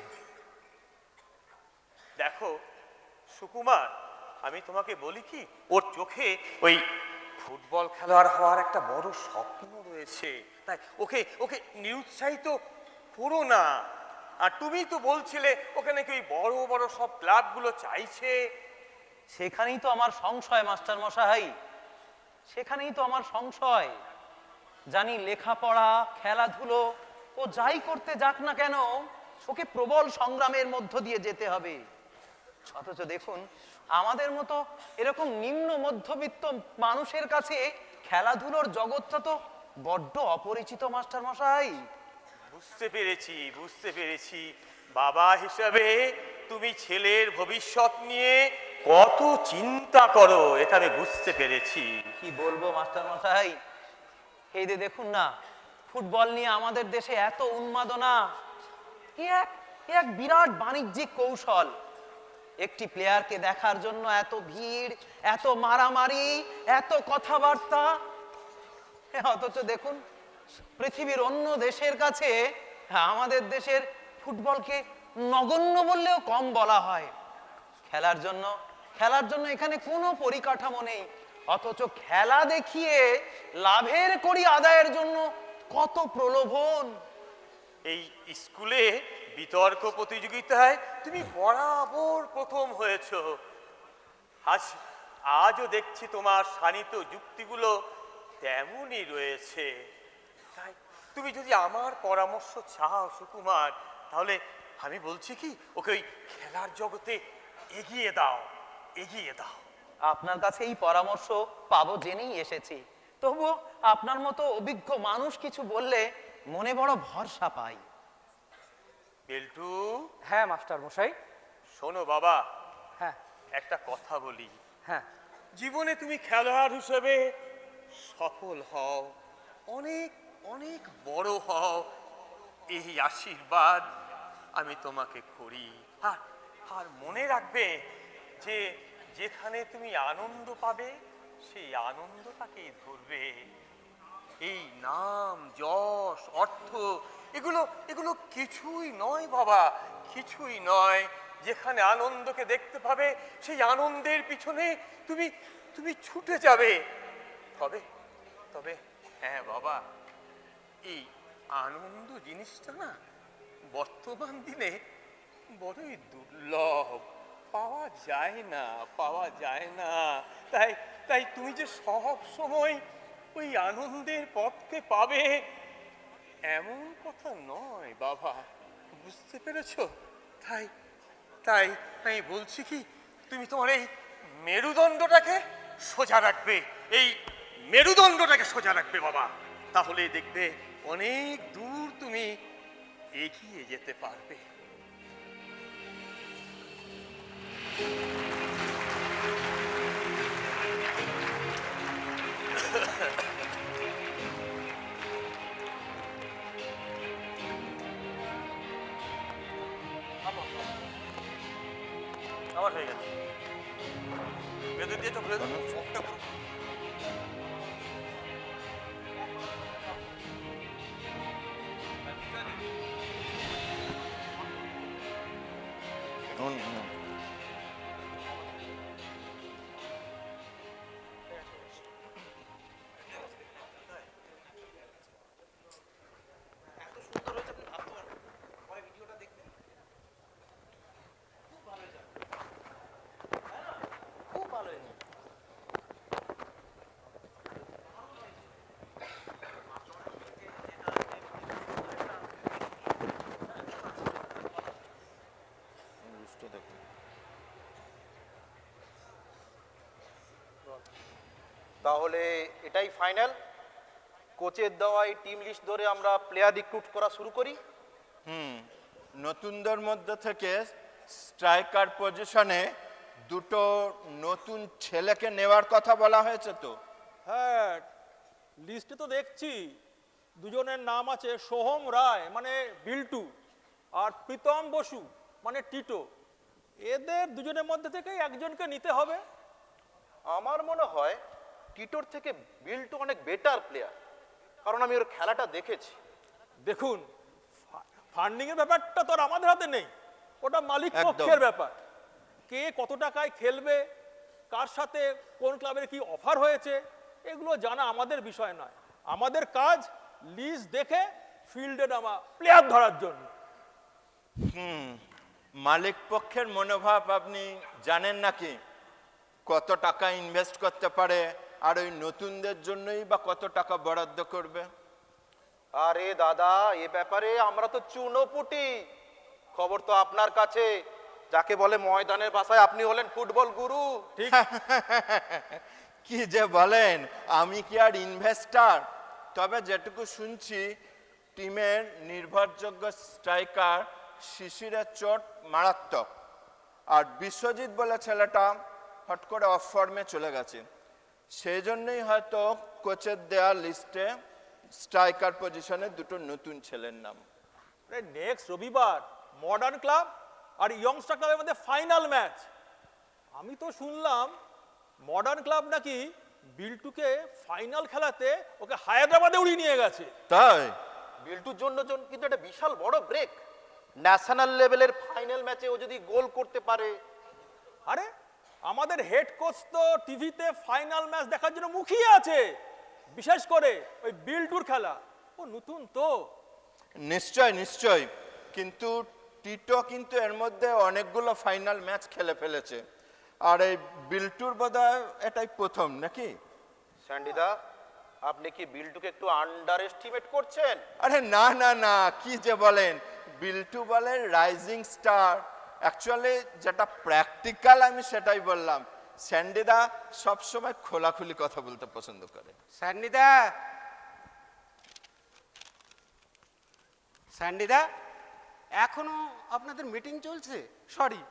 দেখো সুকুমার, আমি তোমাকে বলি কি, ওর চোখে ওই ফুটবল খেলোয়াড় হওয়ার একটা বড় স্বপ্ন রয়েছে। হয়েছে, তাই ওকে ওকে নিরুৎসাহিত করো না। আর তুমি তো বলছিলে ওখানে কি ওই বড় বড় সব ক্লাবগুলো চাইছে। সেখানেই তো আমার সংশয় মাস্টার মশাই, সেখানেই তো আমার সংশয়। জানি লেখাপড়া খেলাধুলো ও যাই করতে যাক না কেন ওকে প্রবল সংগ্রামের মধ্য দিয়ে যেতে হবে। অথচ দেখুন আমাদের মতো এরকম নিম্ন মধ্যবিত্ত মানুষের কাছে খেলাধুলোর জগৎটা তো বড্ড অপরিচিত মাস্টার মশাই। বুঝতে পেরেছি, বুঝতে পেরেছি। বাবা হিসাবে তুমি ছেলের ভবিষ্যৎ নিয়ে কত চিন্তা করো, এটা আমি বুঝতে পেরেছি। কি বলবো মাস্টার মশাই, এই যে দেখুন না ফুটবল নিয়ে আমাদের দেশে এত উন্মাদনা, এ এক বিরাট বাণিজ্যিক কৌশল। একটি প্লেয়ারকে দেখার জন্য এত ভিড়, এত মারামারি, এত কথাবার্তা। অথচ দেখুন পৃথিবীর অন্য দেশের কাছে আমাদের দেশের ফুটবলকে নগণ্য বললেও কম বলা হয়। খেলার জন্য এখানে কোনো পরিকাঠামো নেই, অথচ খেলা দেখিয়ে লাভের কড়ি আদায়ের জন্য কত প্রলোভন। এই স্কুলে বিতর্ক প্রতিযোগিতায় তুমি বরাবর প্রথম হয়েছো। আজও দেখছি তোমার শানিত যুক্তিগুলো তেমনই রয়েছে। তাই তুমি যদি আমার পরামর্শ চাও সুকুমার, তাহলে আমি বলছি কি ওকে ওই খেলার জগতে এগিয়ে দাও, এগিয়ে দাও। আপনার কাছে এই পরামর্শ পাবো জেনেই এসেছি, তবুও আপনার মতো অভিজ্ঞ মানুষ কিছু বললে মনে বড় ভরসা পাই। বেল্টু, হ্যাঁ মাস্টার মশাই। শোনো বাবা, হ্যাঁ একটা কথা বলি। হ্যাঁ জীবনে তুমি খেলোয়াড় হিসেবে সফল হও, অনেক অনেক বড় হও, এই আশীর্বাদ আমি তোমাকে করি। আর মনে রাখবে যে যেখানে তুমি আনন্দ পাবে সেই আনন্দটাকেই ধরবে। এই নাম যশ অর্থ এগুলো এগুলো কিছুই নয় বাবা, কিছুই নয়। যেখানে আনন্দকে দেখতে পাবে সেই আনন্দের পিছনে তুমি তুমি ছুটে যাবে। তবে তবে হ্যাঁ বাবা, এই আনন্দ জিনিসটা না বর্তমান দিনে বড়ই দুর্লভ, পাওয়া যায় না, পাওয়া যায় না। তাই তাই তুমি যে সব সময় ওই আনন্দের পথকে পাবে এমন কথা নয় বাবা, বুঝতে পেরেছো? তাই তাই আমি বলছি কি তুমি তোমার এই মেরুদণ্ডটাকে সোজা রাখবে, এই মেরুদণ্ডটাকে সোজা রাখবে বাবা, তাহলে দেখবে অনেক দূর তুমি এগিয়ে যেতে পারবে। আমার হয়ে গেছে, বেঁধে দিয়েছো, বেঁধে চোখটা পুরো তাহলে এটাই ফাইনাল। কোচের দেওয়াই টিম লিস্ট ধরে আমরা প্লেয়ার রিক্রুট করা শুরু করি। নতুনদের মধ্যে থেকে স্ট্রাইকার পজিশনে দুটো নতুন ছেলেকে নেওয়ার কথা বলা হয়েছে তো। হ্যাঁ, লিস্টে তো দেখছি দুজনের নাম আছে, সোহম রায় মানে বিল্টু আর প্রীতম বসু মানে টিটো। এদের দুজনের মধ্যে থেকে একজনকে নিতে হবে। আমার মনে হয় টিটোর থেকে বিল্টু অনেক বেটার প্লেয়ার, কারণ আমি ওর খেলাটা দেখেছি। দেখুন, ফান্ডিং এর ব্যাপারটা তো আর আমাদের হাতে নেই, ওটা মালিক একদম। পক্ষের ব্যাপার। কে কত টাকায় খেলবে, কার সাথে কোন ক্লাবের কি অফার হয়েছে, এগুলো জানা আমাদের বিষয় নয়। আমাদের কাজ লিস্ট দেখে ফিল্ডে নামা প্লেয়ার ধরার জন্য। মালিক পক্ষের মনোভাব আপনি জানেন নাকি? কত টাকা ইনভেস্ট করতে পারে আর ওই নতুনদের জন্যই বা কত টাকা বরাদ্দ করবে? আরে দাদা, এ ব্যাপারে আমরা তো চুনোপুটি। খবর তো আপনার কাছে। যাকে বলে ময়দানের ভাষায় আপনি হলেন ফুটবল গুরু। ঠিক কি যে বলেন, আমি কি আর ইনভেস্টার? তবে যেটুকু শুনছি, টিমের নির্ভরযোগ্য স্ট্রাইকার শিশিরের চোট মারাত্মক, আর বিশ্বজিৎ বলে ছেলেটা হট করে অফ ফর্মে চলে গেছে। সেই জন্যই হয়তো কোচের দেওয়া লিস্টে স্ট্রাইকার পজিশনে দুটো নতুন ছেলের নাম। নেক্সট রবিবার মডার্ন ক্লাব আর ইয়ংস্টার ক্লাবের মধ্যে ফাইনাল ম্যাচ। আমি তো শুনলাম মডার্ন ক্লাব নাকি বিল্টুকে ফাইনাল খেলাতে ওকে হায়দ্রাবাদে উড়িয়ে নিয়ে গেছে। তাই? বিল্টুর জন্য কিন্তু একটা বিশাল বড় ব্রেক। ন্যাশনাল লেভেলের ফাইনাল ম্যাচে ও যদি গোল করতে পারে। আরে আমাদের হেড কোচ তো টিভিতে ফাইনাল ম্যাচ দেখার জন্য মুখিয়ে আছে, বিশেষ করে ওই বিল্টুর খেলা। ও নতুন তো। নিশ্চয় নিশ্চয়, কিন্তু টিটো কিন্তু এর মধ্যে অনেকগুলো ফাইনাল ম্যাচ খেলে ফেলেছে, আর এই বিল্টুর বোধহয় এটাই প্রথম নাকি? স্যান্ডিদা, আপনি কি বিল্টুকে একটু আন্ডার এস্টিমেট করছেন? আরে না না না, কি যে বলেন, বিল্টু বলে রাইজিং স্টার। অ্যাকচুয়ালি যেটা প্র্যাকটিক্যাল আমি সেটাই বললাম। স্যান্ডিদা সবসময় খোলাখুলি কথা বলতে পছন্দ করে। স্যান্ডিদা, স্যান্ডিদা, এখনো আপনাদের মিটিং চলছে? সরি।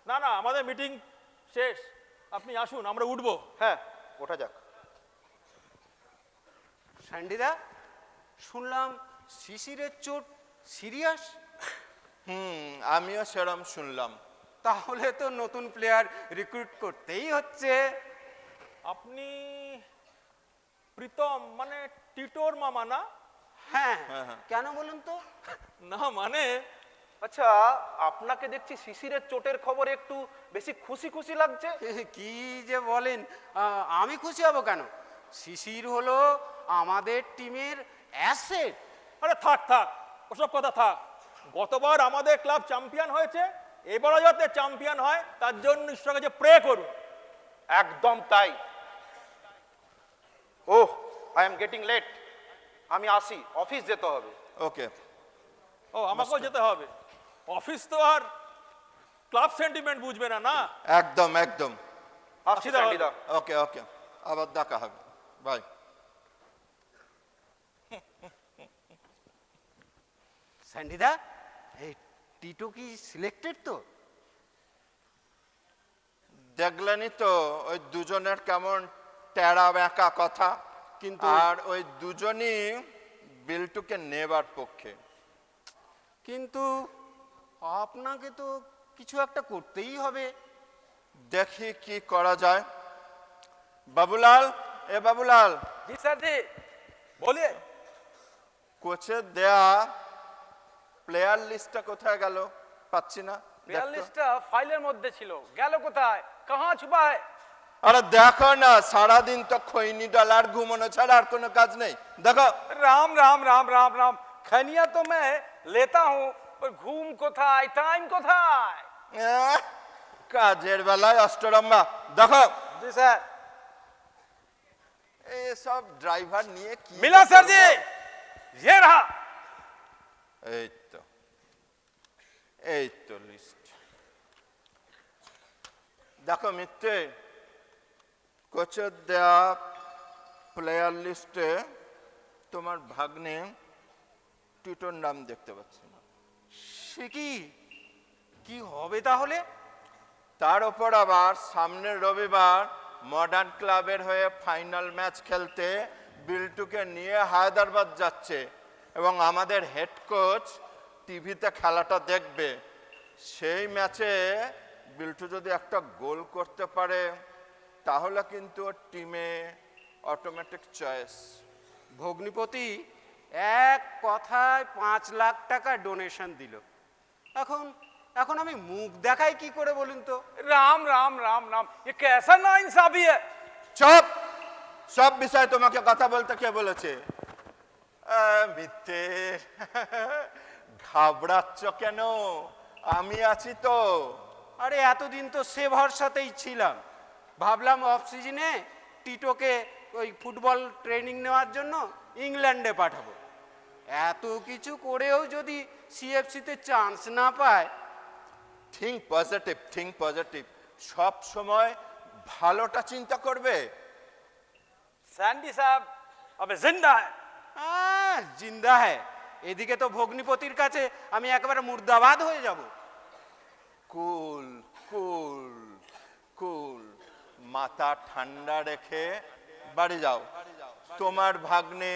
না না, আমাদের মিটিং শেষ, আপনি আসুন, আমরা উঠবো। হ্যাঁ, ওঠা যাক। স্যান্ডিদা, শুনলাম শিশিরের চোট সিরিয়াস। আমিও সেরম শুনলাম। তাহলে তো নতুন প্লেয়ার রিক্রুট করতেই হচ্ছে। আপনি প্রীতম মানে টিটোর মামা না? হ্যাঁ, কেন বলুন তো? না মানে আচ্ছা, আপনাকে দেখছি শিশিরের চোটের খবরে একটু বেশি খুশি খুশি লাগছে। কি যে বলেন, আমি খুশি হব কেন? শিশির হলো আমাদের টিমের অ্যাসেট। আরে থাক থাক, ওসব কথা থাক। গতবার আমাদের ক্লাব চ্যাম্পিয়ন হয়েছে, এবারও যাতে চ্যাম্পিয়ন হয় তার জন্য ঈশ্বরের কাছে প্রে করুন। একদম তাই। ওহ, আই এম গেটিং লেট। আমি আসি, অফিস যেতে হবে। ওকে। ও, আমাকেও যেতে হবে। অফিস তো আর ক্লাব সেন্টিমেন্ট বুঝবে না, না? একদম একদম। আসি স্যান্ডিদা। ওকে ওকে, আবার দেখা হবে। বাই। স্যান্ডিদা, এই টিটো কি সিলেক্টেড তো? দেখলেনই তো ওই দুজনের কেমন টেরা বেঁকা কথা, কিন্তু আর ওই দুজনই বিল্টুকে নেবার পক্ষে। কিন্তু আপনাকে তো কিছু একটা করতেই হবে। দেখি কি করা যায়। বাবুলাল, এ বাবুলাল, জি স্যার জি, বলিয়ে। কোচের দেয়া প্লেয়ার লিস্টটা কোথায় গেল? পাচ্ছি না। প্লেয়ার দেখতো। লিস্টটা ফাইলের মধ্যে ছিল, গেল কোথায়? কাহা ছুপা है? আরে দেখো না, সারাদিন তো খৈনি ডলার ঘুমানো ছাড়া আর কোনো কাজ নেই। দেখো। राम राम राम राम राम, खनिया तो मैं लेता हूँ, पर घूम কোথায়, টাইম কোথায়? কাজের বেলায় অষ্টরম্বা। দেখো। জি স্যার। সব ড্রাইভার নিয়ে কি मिला सर जी, ये रहा। এই তো লিস্ট। দেখো মিত্রে, কোচের দেয়া প্লেয়ার লিস্টে তোমার ভাগ্নে টিটোর নাম দেখতে পাচ্ছি না। সে কি হবে তাহলে? তার উপর আবার সামনের রবিবার মডার্ন ক্লাবের হয়ে ফাইনাল ম্যাচ খেলতে বিল্টুকে নিয়ে হায়দ্রাবাদ যাচ্ছে, এবং আমাদের হেড কোচ টিভিতে খেলাটা দেখবে। সেই ম্যাচে বিল্টু যদি একটা গোল করতে পারে তাহলে কিন্তু টিমে অটোমেটিক চয়েস। ভগ্নিপতি এক কথায় 5 লাখ টাকা ডোনেশন দিল। এখন আমি মুখ দেখাই কি করে বলুন তো? राम राम राम राम, ये कैसा नाइंसाफी है? চুপ সব বিষয়ে তোমাকে কথা বলতে কে বলেছে? মিথ্যে। ঘাবড়াচ্ছ কেন? আমি আছি তো। আরে এতদিন তো সে ভরসাতেই ছিলাম, ভাবলাম অফ সিজনে টিটোকে ওই ফুটবল ট্রেনিং নেওয়ার জন্য ইংল্যান্ডে পাঠাবো। এত কিছু করেও যদি সিএফসিতে চান্স না পায়। Think positive, think positive. সব সময় ভালোটা চিন্তা করবে। স্যান্ডি সাহেব আবে জিন্দা হ্যাঁ জিন্দা হ্যাঁ। এদিকে তো ভগ্নিপতির কাছে আমি একেবারে মুর্দাবাদ হয়ে যাব। কুল কুল কুল, মাথা ঠান্ডা রেখে বাড়ি যাও। তোমার ভাগ্নে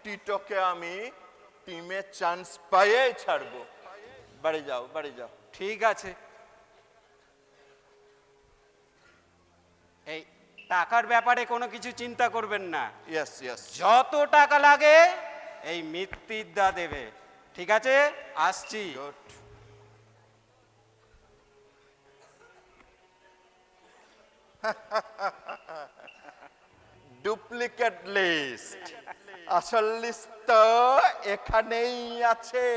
টিটোকে আমি টিমে চান্স পাইয়ে ছাড়বো। বাড়ি যাও, বাড়ি যাও। ঠিক আছে। এই টাকার ব্যাপারে কোনো কিছু চিন্তা করবেন না। Yes yes. যত টাকা লাগে এই মিত্তিরদা দেবে। ঠিক আছে, আসছি। গুড। Duplicate list. আসল লিস্ট তো এখানেই আছে।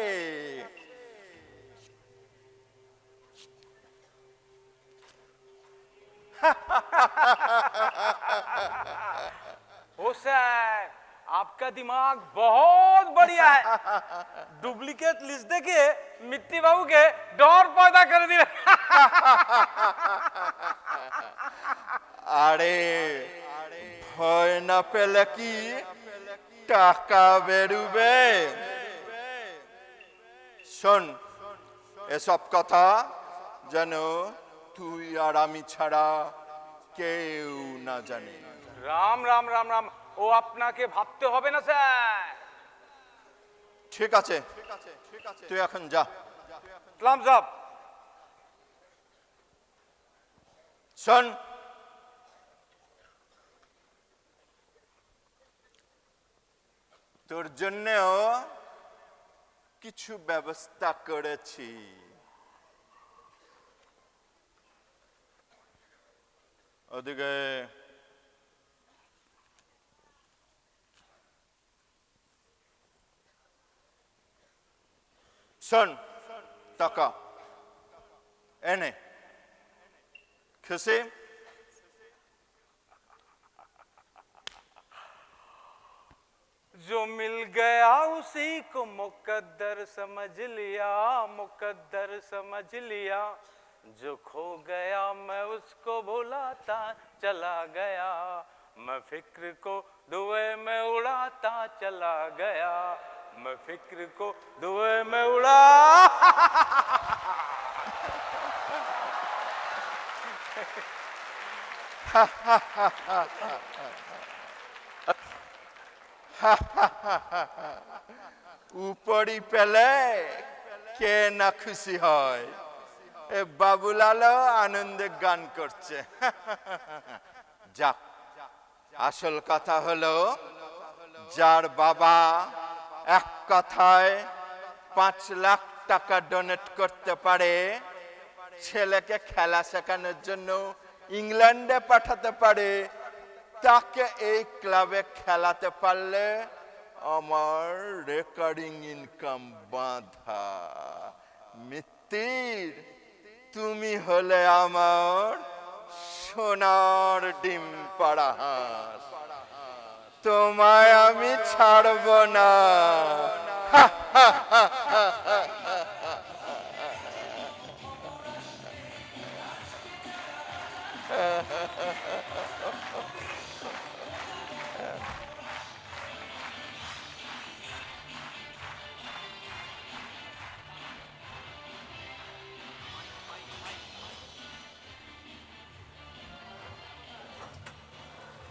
ओ सर आपका दिमाग बहुत बढ़िया है। डुप्लीकेट लिस्ट देके मिट्टी बाबू के डर पैदा कर दिया। আরে ভয় না পেলে কি টাকা বেরুবে? শোন, এসব কথা যেন তুই আর আমি ছাড়া কেউ না জানে। রাম রাম রাম রাম, ও আপনাকে ভাবতে হবে না স্যার। ঠিক আছে, তুই এখন যা। Thums Up. শোন, তোর জন্যও কিছু ব্যবস্থা করেছি। ওদিকে শোন, টাকা এনে খুশি? जो मिल गया उसी को मुकद्दर समझ लिया, मुकद्दर समझ लिया। जो खो गया मैं उसको भुलाता चला गया, मैं फिक्र को धुएं में उड़ाता चला गया, मैं फिक्र को धुएं में उड़ा। উপরি পেলে কে না খুশি হয়। এ বাবুলালও আনন্দে গান করছে। যাক, আসল কথা হলো যার বাবা এক কথায় 5 লাখ টাকা ডোনেট করতে পারে, ছেলেকে খেলা শেখানোর জন্য ইংল্যান্ডে পাঠাতে পারে, তাকে এই ক্লাবে খেলাতে পারলে আমার রেকারিং ইনকাম বাঁধা। মিত্তির, তুমি হলে আমার সোনার ডিম পাড়া হাঁস। তোমায় আমি ছাড়ব না।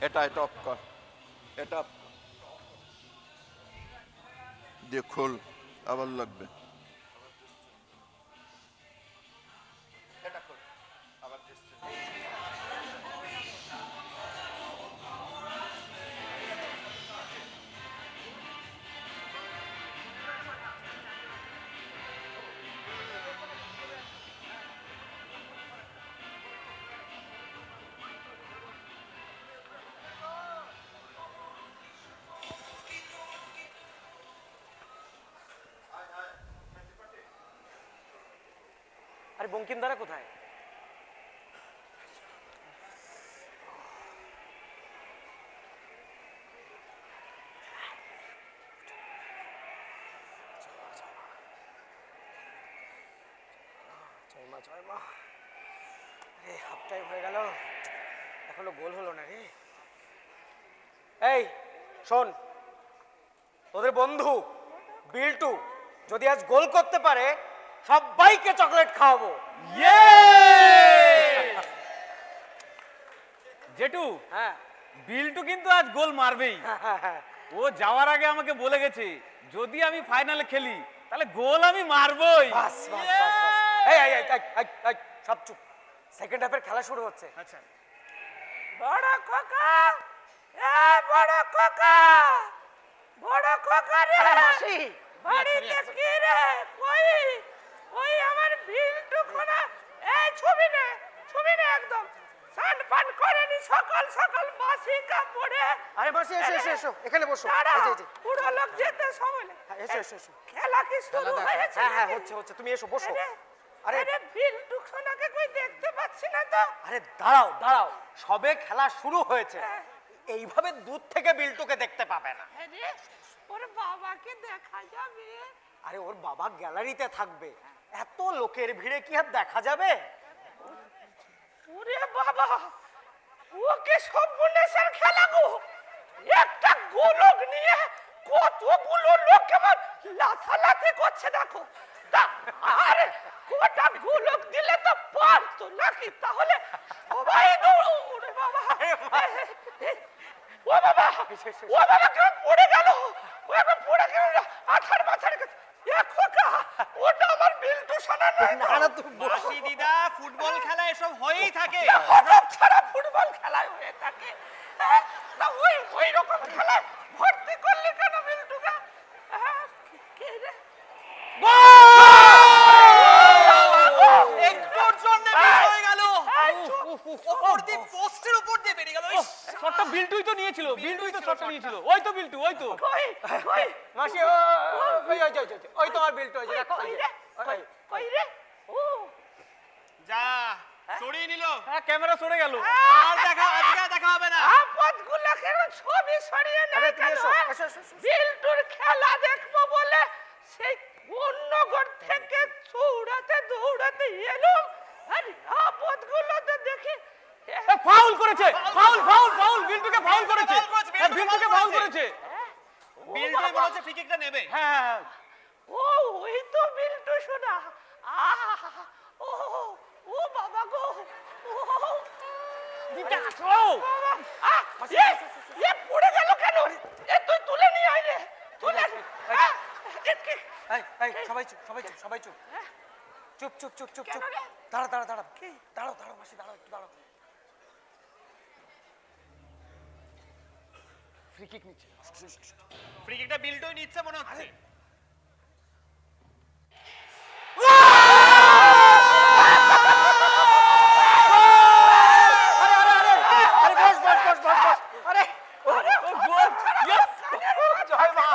এটা টপ কর, এটা দিয়ে খোল, আবার লাগবে। আরে বঙ্কিমদারা কোথায়? জয় মা জয় মা। আরে হাফ টাইম হয়ে গেল, এখনো গোল হলো না রে। এই শোন, তোদের বন্ধু বিল্টু যদি আজ গোল করতে পারে সবাইকে চকলেট খাওয়াবো। জেঠু, হ্যাঁ বিল্টু কিন্তু আজ গোল মারবেই। ও যাওয়ার আগে আমাকে বলে গেছে যদি আমি ফাইনালে খেলি তাহলে গোল আমি মারবই। বাস বাস বাস বাস। এই এই এই এই, এই সব চুপ, সেকেন্ড হাফের খেলা শুরু হচ্ছে। আচ্ছা, বড় খোকা, এ বড় খোকা, বড় খোকা রে, মাসি বাড়িতে কি রে? কই কই আমার বিল্টু খোনা? এই ছবি নে একদম সান পান করেনি, সকাল সকাল মাসি কাপড়ে। আরে মাসি এসো এসো এসো, এখানে বসো। দাঁড়া, এই যে, এই যে। পুরো লোক যেতে সময় নেই। হ্যাঁ, এসো এসো এসো। খেলা কি শুরু হয়েছে? হ্যাঁ হ্যাঁ হচ্ছে হচ্ছে, তুমি এসো বসো। আরে আরে আরে বিল্টু খোনাকে কই দেখতে পাচ্ছি না তো। আরে দাঁড়াও দাঁড়াও, সবে খেলা শুরু হয়েছে, এইভাবে দূর থেকে বিল্টুকে দেখতে পাবে না। আরে ওর বাবাকে দেখা যাবে। আরে ওর বাবা গ্যালারিতে থাকবে, এত লোকের ভিড়ে কি আর দেখা যাবে? ওরে বাবা, ওকে সর্বনেশের খেলা গো। একটা গোলক নিয়ে কতগুলো লোক কেমন লাথালাথি করছে দেখো। আরে কটা গোলক দিলে তো পারতো নাকি? তাহলে সবাই ওরে বাবা, ও বাবা, ও বাবা কেমন পড়ে গেল, ও একবার পড়ে গেল, আঠার মাথার কাছে। এ খোকা, ওটা আমার বিল্টু সোনা নয়। না না তুমি বসো। মাসি দিদা, ফুটবল খেলা এসব হয়েই থাকে। হঠাৎ ছাড়া ফুটবল খেলায় হয়ে থাকে। হ্যাঁ, তা ওই রকম খেলায় ভর্তি করলি কেন বিল্টুকে? হ্যাঁ, কে রে? একটুর জন্য মিস হয়ে গেল। উপর দিয়ে পোস্টের উপর দিয়ে বেরিয়ে গেল। শটটা বিল্টুই তো নিয়েছিল, বিল্টুই তো শটটা নিয়েছিল। ওই তো বিল্টু, ওই তো। কই কই মাসি ওই ওই ওই ওই তোমার বিল্টু, ওই যে দেখো, ওই যে ওই কই রে? ও যা সরিয়ে নিল। হ্যাঁ, ক্যামেরা সরে গেল। আর দেখা, আজকে আর দেখা হবে না। আপদগুলোকে ছবি সরিয়ে আরে নেয় তুমি কেন? এসো হ্যাঁ? এসো এসো, এসো। বিল্টুর খেলা দেখবো বলে সেই অন্যগর থেকে দৌড়াতে এলো, আর আপদগুলোতে দেখি ফাউল করেছে, ফাউল ফাউল ফাউল, বিল্টুকে ফাউল করেছে। হ্যাঁ, বিল্টুকে ফাউল করেছে। বিল্টু বলেছে ফ্রি কিকটা নেবে। হ্যাঁ হ্যাঁ, ও ওই তো বিল্টু শোনা। ও ও বাবা গো, ও দিদা আসো। এ পড়ে গেল কেন? এ তুই তুলে নিয়ে আয় রে, তুলে। এই এই সবাই চুপ, সবাই চুপ, সবাই চুপ, চুপ চুপ চুপ চুপ চুপ। দাঁড়া দাঁড়া দাঁড়া, দাঁড়াও দাঁড়াও মাসি, দাঁড়াও একটু দাঁড়াও। ফ্রি কিক নিচ্ছে। ফ্রি কিকটা বিল্টুই নিচ্ছে মনে হচ্ছে। আরে বস বস বস বস বস। আরে গোল! ইয়েস! জয় মা।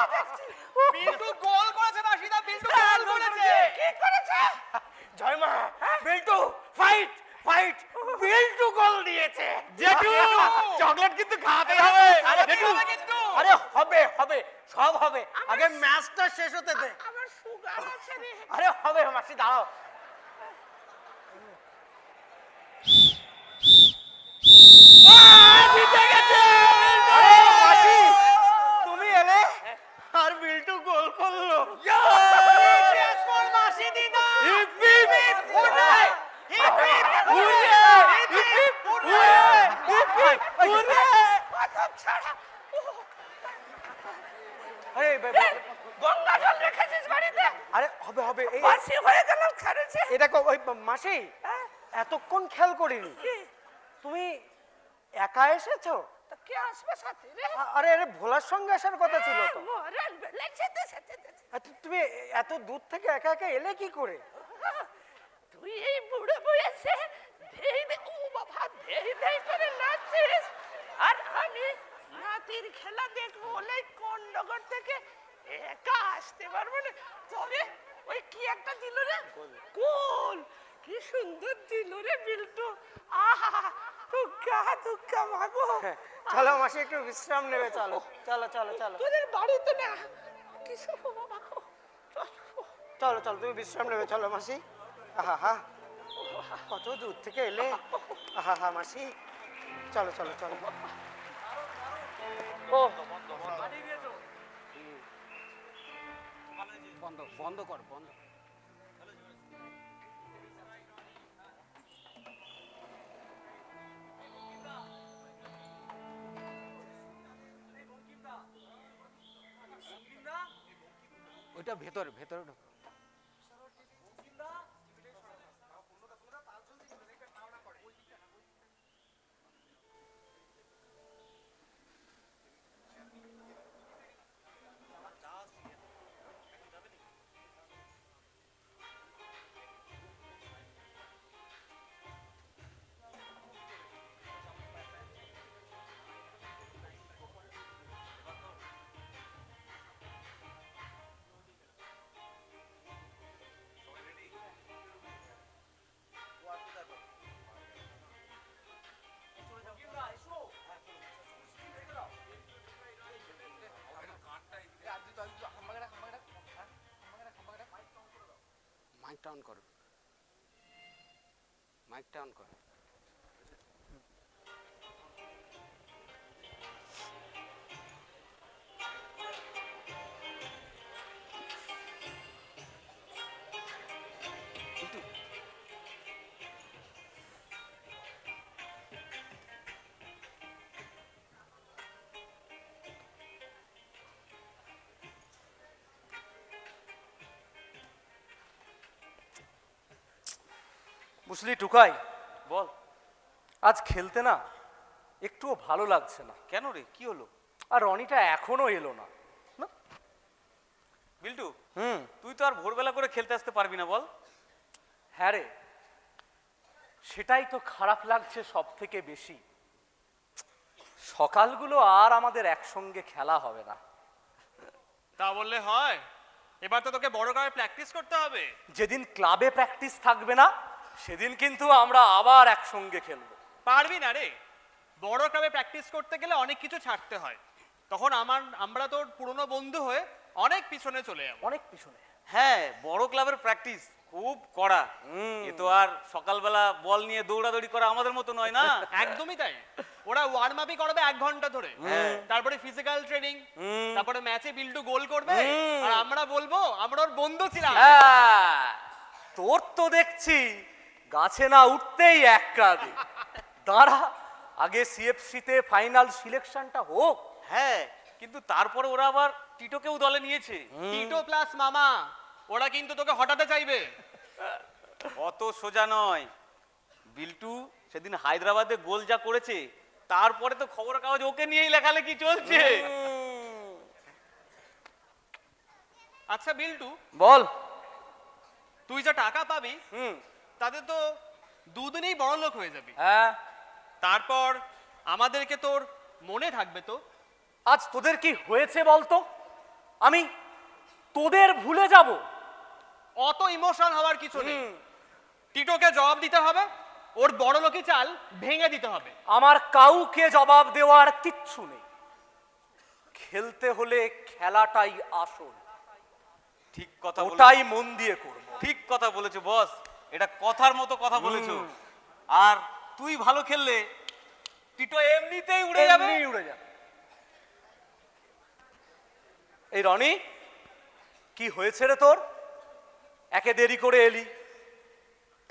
বিল্টু গোল করেছে মাসিদা, বিল্টু গোল করেছে। কি করেছে? জয় মা, বিল্টু ফাইট ফাইট, বিল্টু গোল দিয়েছে। জেঠু, চকলেট কিন্তু খাওয়াতে হবে। জেঠু, আরে হবে হবে, সব হবে, আগে ম্যাচটা শেষ হতে দে। আমার সুগার আছে রে। আরে হবে মাসি, দাঁড়াও। জিতে গেছে! আরে মাসি, তুমি এলে আর বিল্টু গোল করলো। মাসি দিদা! আরে গঙ্গা জল রেখেছিস বাড়িতে? আরে হবে হবে, এই বাসি হয়ে গেল খেলেছে। এই দেখো ওই মাসি, এতক্ষণ খেয়াল করিনি, তুমি একা এসেছো? তা কে আসবে সাথে রে? আরে আরে ভোলার সঙ্গে আসার কথা ছিল তো। মরাল বেলেছে তো সাথে। তুমি এত দূর থেকে একা একা এলে কি করে? তুই এই বুড়ো বয়সে ধেই দে, ও বাবা, ধেই করে নাচছিস, আর আমি নাতির খেলা দেখবো বলে কন্ডগর থেকে একা আসতে পারবো না। তবে ওই কি একটা দিল রে, গোল। কি সুন্দর দিল রে বিল্টু। আহা দুঃখা মাগো। চলো মাসি একটু বিশ্রাম নেবে, চলো চলো চলো চলো তোদের বাড়িতে না কিসের বাবা গো। চলো চলো, তুমি বিশ্রাম নেবে, চলো মাসি। আহা হা, কত দূর থেকে এলে। আহা হা মাসি, চলো চলো চলো। ও বন্ধ বন্ধ কর, বন্ধ। ওইটা ভেতরে ভেতরে ঢোকো। মাইকটা অন করো, মাইকটা অন করো। বুঝলি টুকাই, বল। আজ খেলতে না একটুও ভালো লাগছে না। কেন রে, কি হলো? আর রনিটা এখনো এলো না। বিল্টু, তুই তো আর ভোরবেলা করে খেলতে আসতে পারবি না, বল। হ্যাঁ রে, সেটাই তো খারাপ লাগছে সব থেকে বেশি। সকালগুলো আর আমাদের একসঙ্গে খেলা হবে না। তা বললে হয়? এবার তো তোকে বড় করে প্র্যাকটিস করতে হবে। যেদিন ক্লাবে প্র্যাকটিস থাকবে না সেদিন কিন্তু আমরা আবার একসঙ্গে খেলবো। পারবি না রে, বড় ক্লাবে প্র্যাকটিস করতে গেলে অনেক কিছু ছাড়তে হয়। তখন আমরা তোর পুরনো বন্ধু হয়ে অনেক পিছনে চলে যাবো। অনেক পিছনে। হ্যাঁ, বড় ক্লাবের প্র্যাকটিস খুব কড়া। এ তো আর সকালবেলা বল নিয়ে দৌড়াদৌড়ি করা আমাদের মতো নয় না। একদমই তাই। ওরা ওয়ার্ম আপই করাবে 1 ঘন্টা ধরে, তারপরে ফিজিক্যাল ট্রেনিং, তারপরে ম্যাচে বিল্টু গোল করবে, আর আমরা বলবো আমরা ওর বন্ধু ছিলাম। হ্যাঁ, তোর তো দেখছি গাছে না উঠতেই এক কাঁদে। দাঁড়া, আগে সিএফসিতে ফাইনাল সিলেকশনটা হোক। হ্যাঁ, কিন্তু তারপরে ওরা আবার টিটোকেও দলে নিয়েছে। টিটো প্লাস মামা, ওরা কিন্তু তোকে হটাতে চাইবে। অত সোজা নয়। বিল্টু সেদিন হায়দ্রাবাদে গোল যা করেছে, তারপরে তো খবরের কাগজ ওকে নিয়েই লেখালেখি চলছে। আচ্ছা বিল্টু, বল। তুই যা টাকা পাবি তাতে তো দুদিনেই বড় লোক হয়ে যাবি। হ্যাঁ, তারপর আমাদেরকে তোর মনে থাকবে তো। আজ তোদের কি হয়েছে বলতো? আমি তোদের ভুলে যাব? অত ইমোশনাল হওয়ার কিছু নেই। টিটোকে জবাব দিতে হবে, ওর বড় লোকি চাল ভেঙে দিতে হবে। আমার কাউকে জবাব দেওয়ার কিচ্ছু নেই। খেলতে হলে খেলাটাই আসল। ঠিক কথা, ওটাই মন দিয়ে করব। ঠিক কথা বলেছো বস, এটা কথার মতো কথা বলেছো। আর তুই ভালো খেললে টিটো এমনিতেই উড়ে যাবে। উড়ে যাবে। এই রনি, কি হয়েছে রে তোর? একে দেরি করে এলি,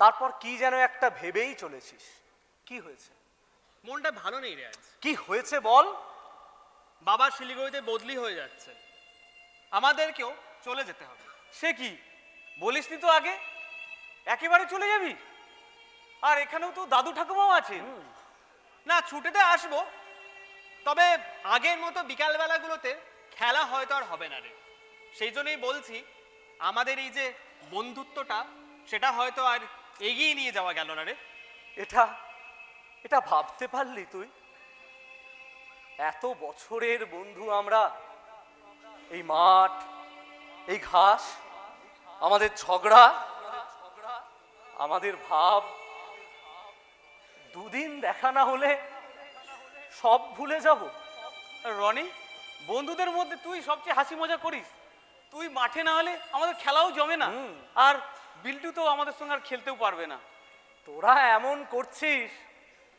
তারপর কি যেন একটা ভেবেই চলেছিস। কি হয়েছে? মনটা ভালো নেই রে আজ। কি হয়েছে বল। বাবা শিলিগুড়িতে বদলি হয়ে যাচ্ছে, আমাদেরকেও চলে যেতে হবে। সে কি বলিসনি তো আগে, একেবারে চলে যাবি? আর এখানেও তো দাদু ঠাকুমাও আছেন। না, ছুটিতে আসবো, তবে আগের মতো বিকাল বেলাগুলোতে খেলা হয়তো আর হবে না রে। সেই জন্যই বলছি, আমাদের এই যে বন্ধুত্বটা, সেটা হয়তো আর এগিয়ে নিয়ে যাওয়া গেল না রে। এটা এটা ভাবতে পারলি তুই? এত বছরের বন্ধু আমরা, এই মাঠ, এই ঘাস, আমাদের ঝগড়া, আমাদের ভাব দুদিন দেখা না হলে সব ভুলে যাব। রনি, বন্ধুদের মধ্যে তুই সবচেয়ে হাসি মজা করিস। তুই মাঠে না হলে আমাদের খেলাও জমে না, আর বিল্টু তো আমাদের সঙ্গে আর খেলতেও পারবে না। তোরা এমন করছিস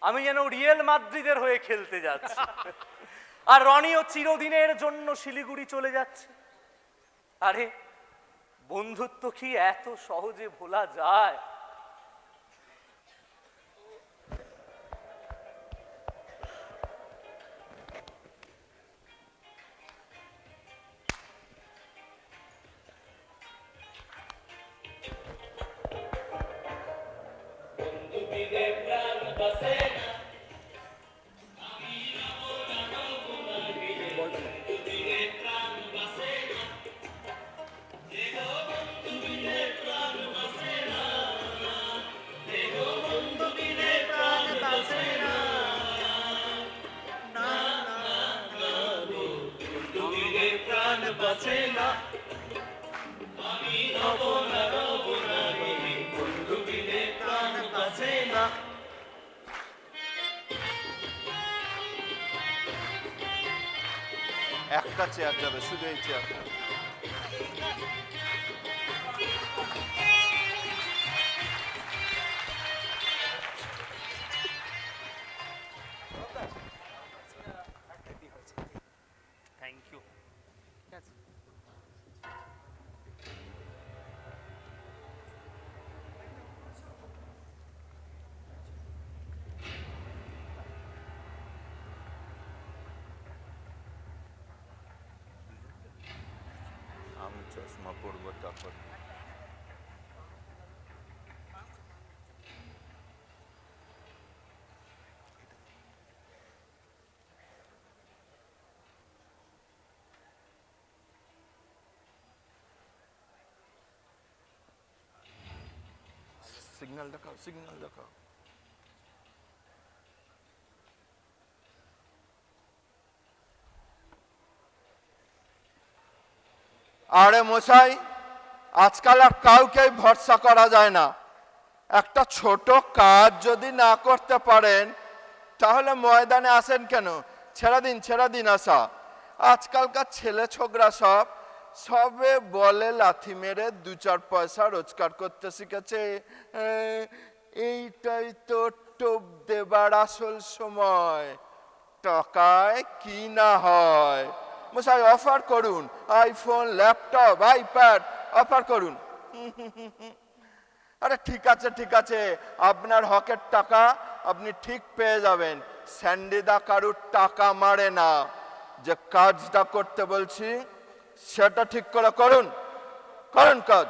আমি যেন রিয়েল মাদ্রিদের হয়ে খেলতে যাচ্ছি, আর রনিও চিরদিনের জন্য শিলিগুড়ি চলে যাচ্ছে। আরে বন্ধুত্ব কি এত সহজে ভোলা যায়? একটা চেয়ার যাবে, শুধু এই চেয়ারটা। Thank you. আমি চশমা পরবো তারপর। সিগন্যাল দেখাও, সিগন্যাল দেখাও। আরে মশাই, আজকাল আর কাউকে ভরসা করা যায় না। একটা ছোট কাজ যদি না করতে পারেন তাহলে ময়দানে আসেন কেন? ছেড়ে দিন আসা। আজকালকার ছেলে ছোকরা সবে বলে লাথি মেরে 2-4 পয়সা রোজগার করতে শিখেছে। এইটাই তো টোপ দেবার আসল সময়। টাকায় কি না হয়। মশাই অফার করুন, আইফোন, ল্যাপটপ, আইপ্যাড অফার করুন। আরে ঠিক আছে, আপনার হকের টাকা আপনি ঠিক পেয়ে যাবেন। স্যান্ডিদা কারুর টাকা মারে না। যে কাজটা করতে বলছি সেটা ঠিক করে করুন কাজ।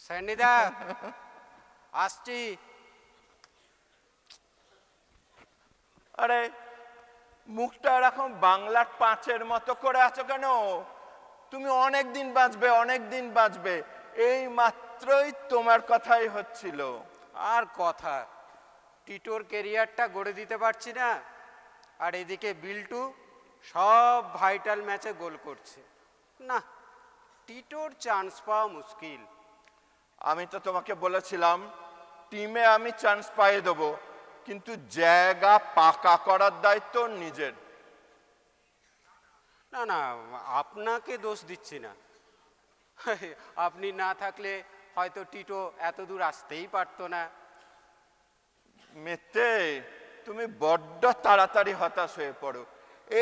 স্যান্ডিদা আসছি। আরে মুখটা এরকম বাংলার 5-এর মতো করে আছো কেন? তুমি অনেক দিন বাঁচবে। এই মাত্রই তোমার কথাই হচ্ছিল। আর কথা, টিটোর ক্যারিয়ারটা গড়ে দিতে পারছি না, আর এদিকে বিল্টু সব ভাইটাল ম্যাচে গোল করছে। না, টিটোর চান্স পাওয়া মুশকিল। আমি তো তোমাকে বলেছিলাম টিমে আমি চান্স পাইয়ে দেবো, কিন্তু জায়গা পাকা করার দায়িত্ব নিজের। না, আপনাকে দোষ দিচ্ছি না। আপনি না থাকলে হয়তো টিটো এত দূর আসতেই পারতো না। মেতে, তুমি বড্ড তাড়াতাড়ি হতাশ হয়ে পড়ো।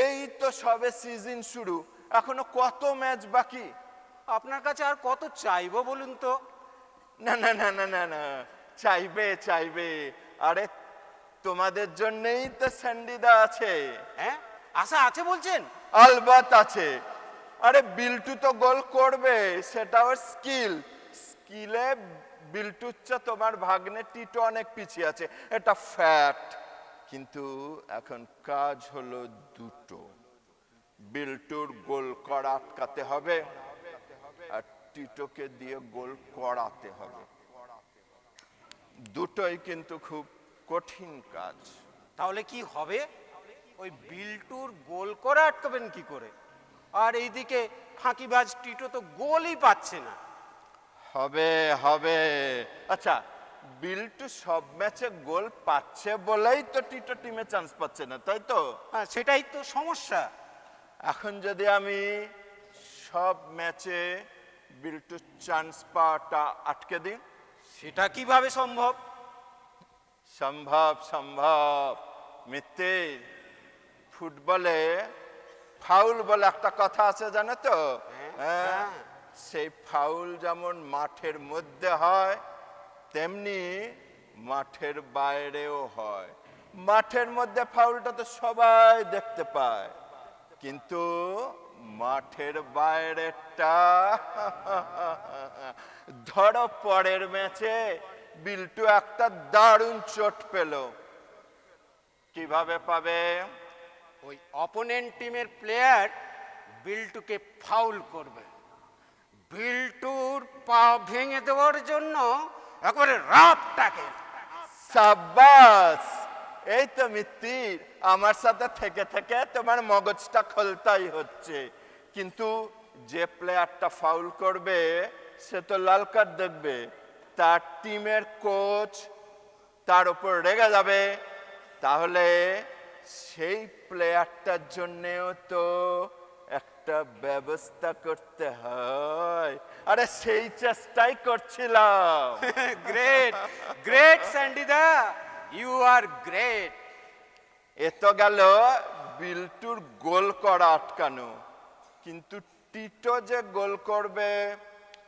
এই তো সবে সিজন শুরু, এখনো কত ম্যাচ বাকি। আপনার কাছে আর কত চাইবো বলুন তো? না, চাইবে। আরে তোমাদের জন্যই তো স্যান্ডিদা আছে। হ্যাঁ, আশা আছে বলছেন? আলবাত আছে। আরে বিল্টু তো গোল করবে, সেটা ওর স্কিলে বিল্টুর চেয়ে তোমার ভাগ্নে টিটো অনেক পিছিয়ে আছে, এটা ফ্যাক্ট। কিন্তু এখন কাজ হলো দুটো, বিল্টুর গোল করা আটকাতে হবে আর টিটোকে দিয়ে গোল করাতে হবে। দুটোই কিন্তু খুব কঠিন কাজ। তাহলে কি হবে? ওই বিল্টুর গোল করে আটকাবেন কি করে? আর এইদিকে ফাঁকিবাজ টিটো তো গোলই পাচ্ছে না। হবে হবে। আচ্ছা, বিল্টু সব ম্যাচে গোল পাচ্ছে বলেই তো টিটো টিমে চান্স পাচ্ছে না, তাই তো? হ্যাঁ, সেটাই তো সমস্যা। এখন যদি আমি সব ম্যাচে বিল্টু চান্স পাওয়াটা আটকে দিই, সেটা কিভাবে সম্ভব? সম্ভব সম্ভব মিথ্যে। ফুটবলে ফাউল বলে একটা কথা আছে, জানো তো? হ্যাঁ, সেই ফাউল যেমন মাঠের মধ্যে হয় তেমনি মাঠের বাইরেও হয়। মাঠের মধ্যে ফাউলটা তো সবাই দেখতে পায়, কিন্তু মাঠের বাইরেটা ধরো পরের ম্যাচে বিল্টু একটা দারুণ চোট পেল, কিভাবে পাবে? ওই অপোনেন্ট টিমের প্লেয়ার বিল্টুকে ফাউল করবে, বিল্টুর পা ভেঙে দেওয়ার জন্য একবারে রাফ টাকে। সাবাস! এই তো মিত্তির, আমার সাথে থেকে থেকে তোমার মগজটা খোলতাই হচ্ছে। কিন্তু যে প্লেয়ারটা ফাউল করবে সে তো লাল কার্ড দেখবে, তার টিমের কোচ তার উপর রেগে যাবে, তাহলে সেই প্লেয়ারটার জন্যেও তো একটা ব্যবস্থা করতে হয়। আরে সেই চেষ্টাই করছিলাম। গ্রেট গ্রেট স্যান্ডিদা, ইউ আর গ্রেট। এ তো গেল বিল্টুর গোল করা আটকানো, কিন্তু টিটো যে গোল করবে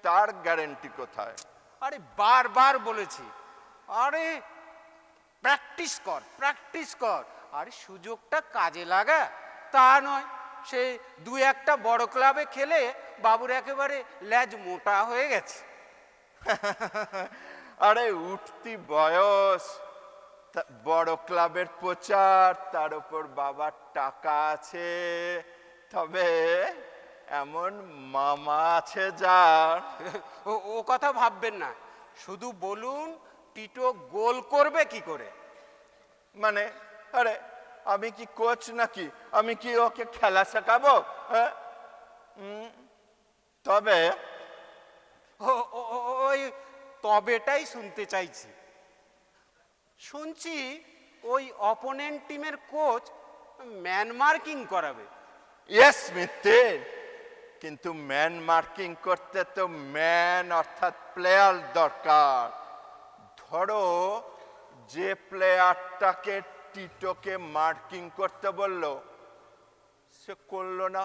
তার গ্যারেন্টি কোথায়? আরে বারবার বলেছি, আরে প্র্যাকটিস কর প্র্যাকটিস কর, আরে সুযোগটা কাজে লাগা। তা নয়, সে দু একটা বড় ক্লাবে খেলে বাবুর একেবারে লেজ মোটা হয়ে গেছে। আরে উঠতি বয়স, বড় ক্লাবের প্রচার, তার উপর বাবার টাকা আছে, তবে এমন মামা আছে যার। ও কথা ভাববেন না, শুধু বলুন টিটো গোল করবে কি করে। মানে আরে আমি কি কোচ নাকি? আমি কি ওকে খেলা শেখাবো? হ্যাঁ, তবে ওই তবেটাই শুনতে চাইছি। শুনছি ওই অপোনেন্ট টিমের কোচ ম্যান মার্কিং করাবে। ইয়েস মিত্রে, কিন্তু ম্যান মার্কিং করতে তো ম্যান অর্থাৎ প্লেয়ার দরকার। ধরো যে প্লেয়ারটাকে টিটোকে মার্কিং করতে বলল সে করলো না,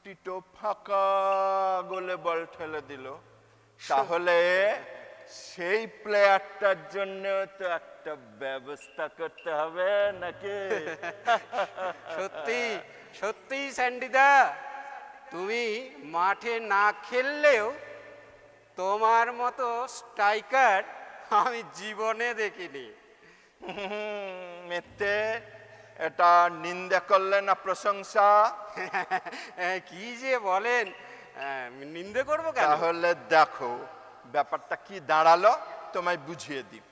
টিটো ফাঁকা গোলে বল ঠেলে দিল, তাহলে সেই প্লেয়ারটার জন্য তো একটা ব্যবস্থা করতে হবে নাকি? সত্যি সত্যি স্যান্ডিদা, তুমি মাঠে না খেললেও তোমার মতো স্ট্রাইকার আমি জীবনে দেখিনি। মিথ্যে, এটা নিন্দা করলে না প্রশংসা? কি যে বলেন, নিন্দে করবো কেন? তাহলে দেখো ব্যাপারটা কি দাঁড়ালো, তোমায় বুঝিয়ে দিই।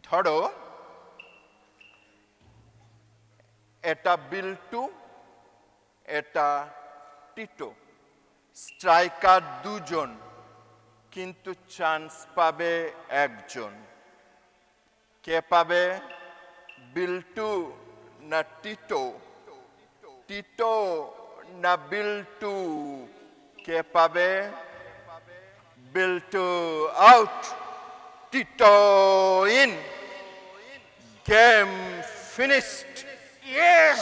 ধরো এটা বিল্টু, এটা টিটো, স্ট্রাইকার দুজন, কিন্তু চান্স পাবে একজন। কে পাবে? বিল্টু না টিটো? টিটো না বিল্টু? কে পাবে? Biltu out, Tito in, game finished. Yes!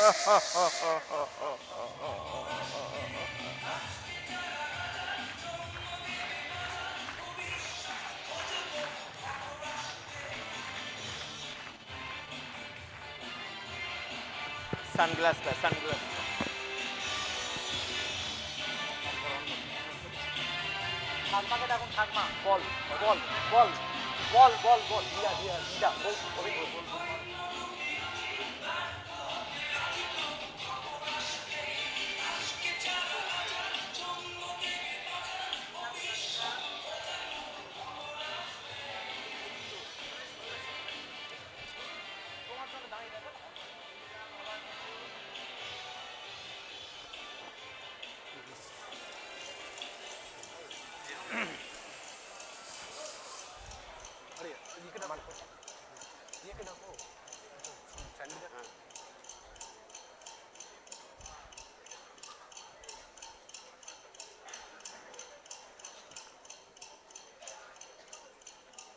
সানগ্লাসটা সানগ্লাস এখন থাকমা বল বল বল বল বল বল দিয়া দিয়া দিয়া বল বল বল।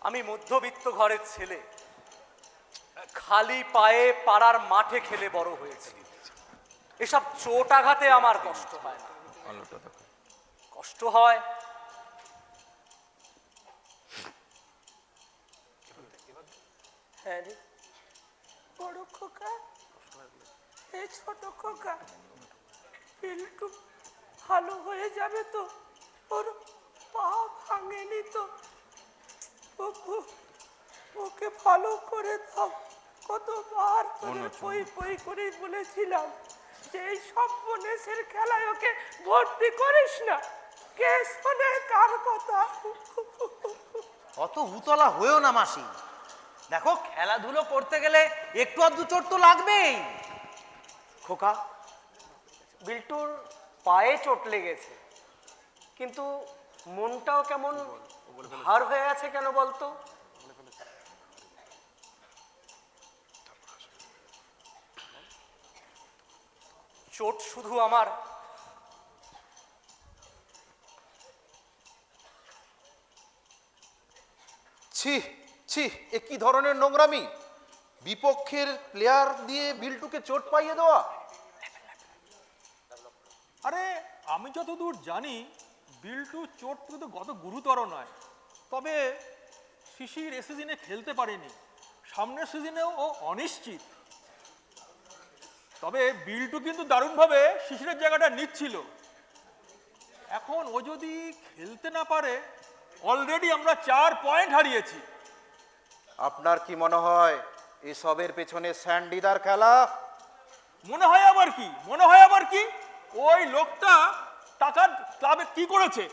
আমি মধ্যবিত্ত ঘরের ছেলে, খালি পায়ে পাড়ার মাঠে খেলে বড় হয়েছি। এসব চোট আঘাতে আমার কষ্ট হয় না। কষ্ট হয় হ্যাঁ রে বড় খোকা, এই ছোট খোকা বিল্টু ভালো হয়ে যাবে তো? ওর পা ভাঙেনি তো? ওকে ভালো করে দাও। কতবার তোদের পই পই করে বলেছিলাম যে এই সর্বনেশের খেলায় ওকে ভর্তি করিস না। কে শোনে কার কথা? অত উতলা হয়েও না মাসি, দেখো খেলাধুলো করতে গেলে একটু আধটু চোট তো লাগবেই। খোকা, বিল্টুর পায়ে চোট লেগেছে, কিন্তু মনটাও কেমন ভার হয়ে আছে কেন বলতো? চোট শুধু আমার ছি ছি, এ কি ধরনের নোংরামি! বিপক্ষের প্লেয়ার দিয়ে বিল্টুকে চোট পাইয়ে দেওয়া। আরে আমি যতদূর জানি বিল্টু চোট কিন্তু গত গুরুতর নয়, তবে শিশির এ সিজনে খেলতে পারেনি, সামনের সিজনেও ও অনিশ্চিত। তবে বিল্টু কিন্তু দারুণভাবে শিশিরের জায়গাটা নিচ্ছিল। এখন ও যদি খেলতে না পারে, অলরেডি আমরা 4 পয়েন্ট হারিয়েছি। আপনার কি মনে হয় এসবের পেছনে স্যান্ডিদার খেলা? মনে হয় আবার কি ওই লোকটা টাকার ক্লাবে কি করেছে,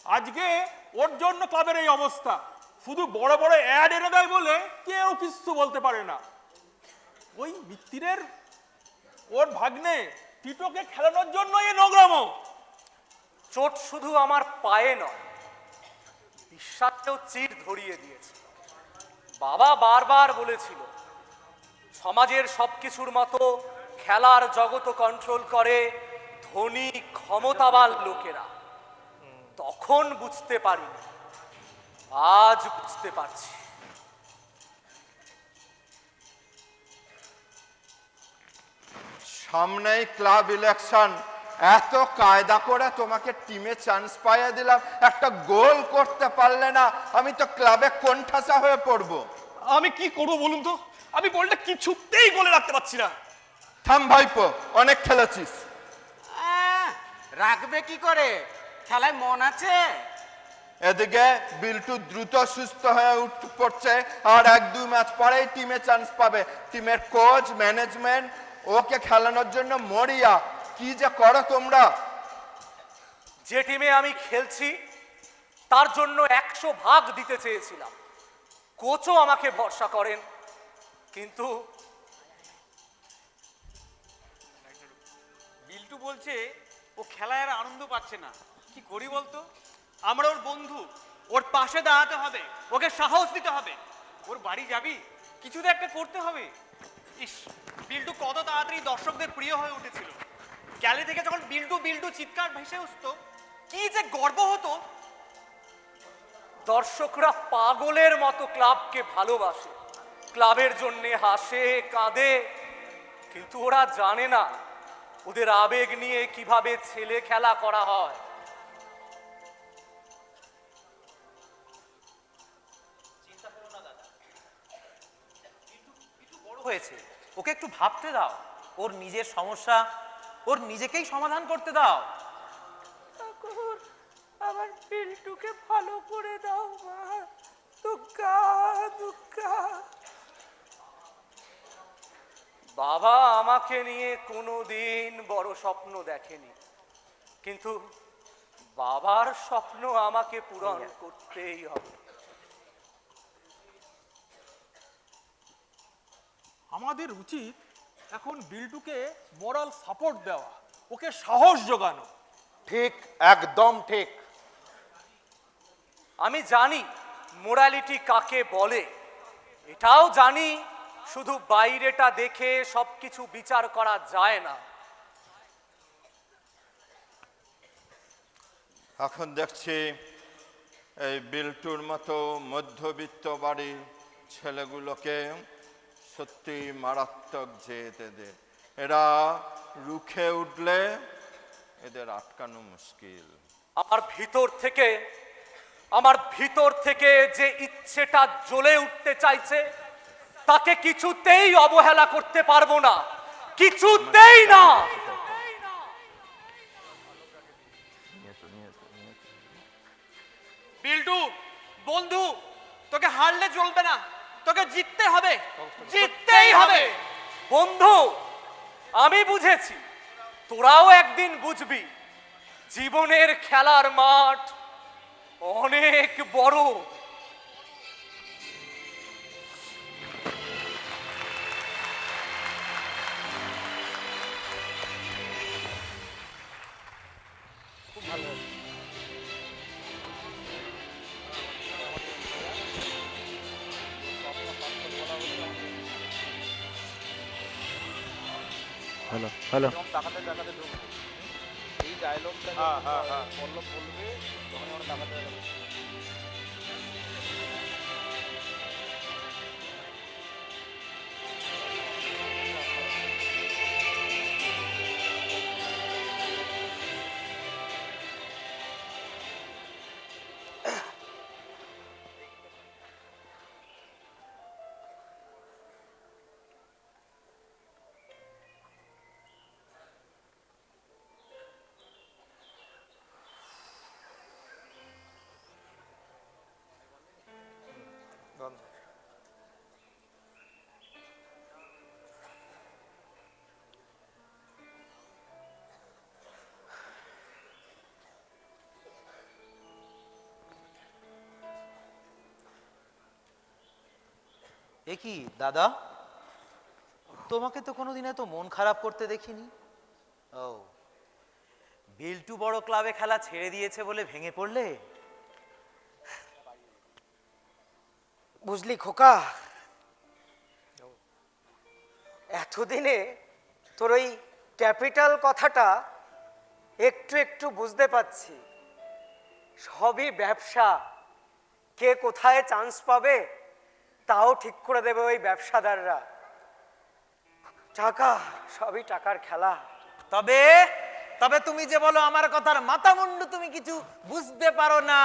আজকে ওর জন্য ক্লাবের এই অবস্থা। শুধু বড় বড় অ্যাড এনে দেয় বলে কেউ কিছু বলতে পারে না। ওই মিত্তিরের ওর ভাগ্নে টিটোকে খেলানোর জন্য এই নোংরামো। চোট শুধু আমার পায়ে নয়, বিশ্বাসেও চির ধরিয়ে দিয়েছে। বাবা বারবার বলেছিল সমাজের সবকিছুর মতো খেলার জগৎ কন্ট্রোল করে ধনী ক্ষমতাবান লোকেরা। তখন বুঝতে পারিনি, আজ বুঝতে পারছি। সামনেই ক্লাব ইলেকশন, এত কায়দা করে তোমাকে টিমে চান্স পাইয়ে দিলাম, একটা গোল করতে পারলে না, আমি তো ক্লাবে কোণঠাসা হয়ে পড়বো। আমি কি করবো বলুন তো, আমি বলটা কিছুতেই গোলে রাখতে পারছি না। থাম ভাইপো, অনেক খেলেছিস। রাখবে কি করে? খেলায় মন আছে? এদিকে বিল্টু দ্রুত সুস্থ হয়ে পড়ছে, আর 1-2 ম্যাচ পরেই টিমে চান্স পাবে। টিমের কোচ ম্যানেজমেন্ট ওকে খেলানোর জন্য মরিয়া। কি যে করো তোমরা! যে টিমে আমি খেলছি তার জন্য 100 ভাগ দিতে চেয়েছিলাম। কোচও আমাকে ভরসা করেন, কিন্তু বিল্টু বলছে ও খেলায় আর আনন্দ পাচ্ছে না। কি করি বলতো? আমরা ওর বন্ধু, ওর পাশে দাঁড়াতে হবে, ওকে সাহস দিতে হবে। ওর বাড়ি যাবি, কিছু তো একটা করতে হবে। ইস, বিল্টু কত তাড়াতাড়ি দর্শকদের প্রিয় হয়ে উঠেছিল। গ্যালারি থেকে যখন বিল্টু বিল্টু চিৎকার ভেসে আসতো, কি যে গর্ব হতো। দর্শকরা পাগলের মতো ক্লাবকে ভালোবাসে, ক্লাবের জন্য হাসে কাঁদে, কিন্তু ওরা জানে না ওদের আবেগ নিয়ে কিভাবে ছেলে খেলা করা হয়। চিন্তা করো না দাদা, বিল্টু বড় হয়েছে, ওকে একটু ভাবতে দাও। ওর নিজের সমস্যা ওর নিজেকেই সমাধান করতে দাও। ঠাকুর, আমার বিল্টুকে ভালো করে দাও মা। দুর্গা দুর্গা। বাবা আমাকে নিয়ে কোনোদিন বড় স্বপ্ন দেখেনি, কিন্তু বাবার স্বপ্ন আমাকে পূরণ করতেই হবে। আমাদের উচিত এখন বিল্টুকে মোরাল সাপোর্ট দেওয়া, ওকে সাহস জোগানো। ঠিক, একদম ঠিক। আমি জানি মোরালিটি কাকে বলে, এটাও জানি শুধু বাইরেটা দেখে সবকিছু বিচার করা যায় না। এখন দেখছি এই বিল্টুর মতো মধ্যবিত্ত বাড়ির ছেলেগুলোকে সত্যি মারাত্মক জেদ এদের। এরা রুখে উঠলে এদের আটকানো মুশকিল। আমার ভিতর থেকে যে ইচ্ছেটা জ্বলে উঠতে চাইছে তাকে কিছুতেই অবহেলা করতে পারবো না, কিছুতেই না। বিল্টু বন্ধু, তোকে হারলে চলবে না, তোকে জিততে হবে, জিততেই হবে। বন্ধু, আমি বুঝেছি, তোরাও একদিন বুঝবি। জীবনের খেলার মাঠ অনেক বড়। হ্যালো হ্যালো টাকাতে টাকাতে ঢুকবে এই ডায়লগটা পল্লব বলবে তখন আমরা টাকাতে এ কি দাদা, তোমাকে তো কোনোদিন এত মন খারাপ করতে দেখিনি। ও, বিল্টু বড় ক্লাবে খেলা ছেড়ে দিয়েছে বলে ভেঙে পড়লে? বুঝলি খোকা, এতদিনে তোর ওই ক্যাপিটাল কথাটা একটু একটু বুঝতে পারছি। সবই ব্যবসা, কে কোথায় চান্স পাবে তাও ঠিক করে দেবে ওই ব্যবসাদাররা। টাকা, সবই টাকার খেলা। তবে তবে তুমি যে বলো আমার কথার মাথা মুন্ডু তুমি কিছু বুঝতে পারো না,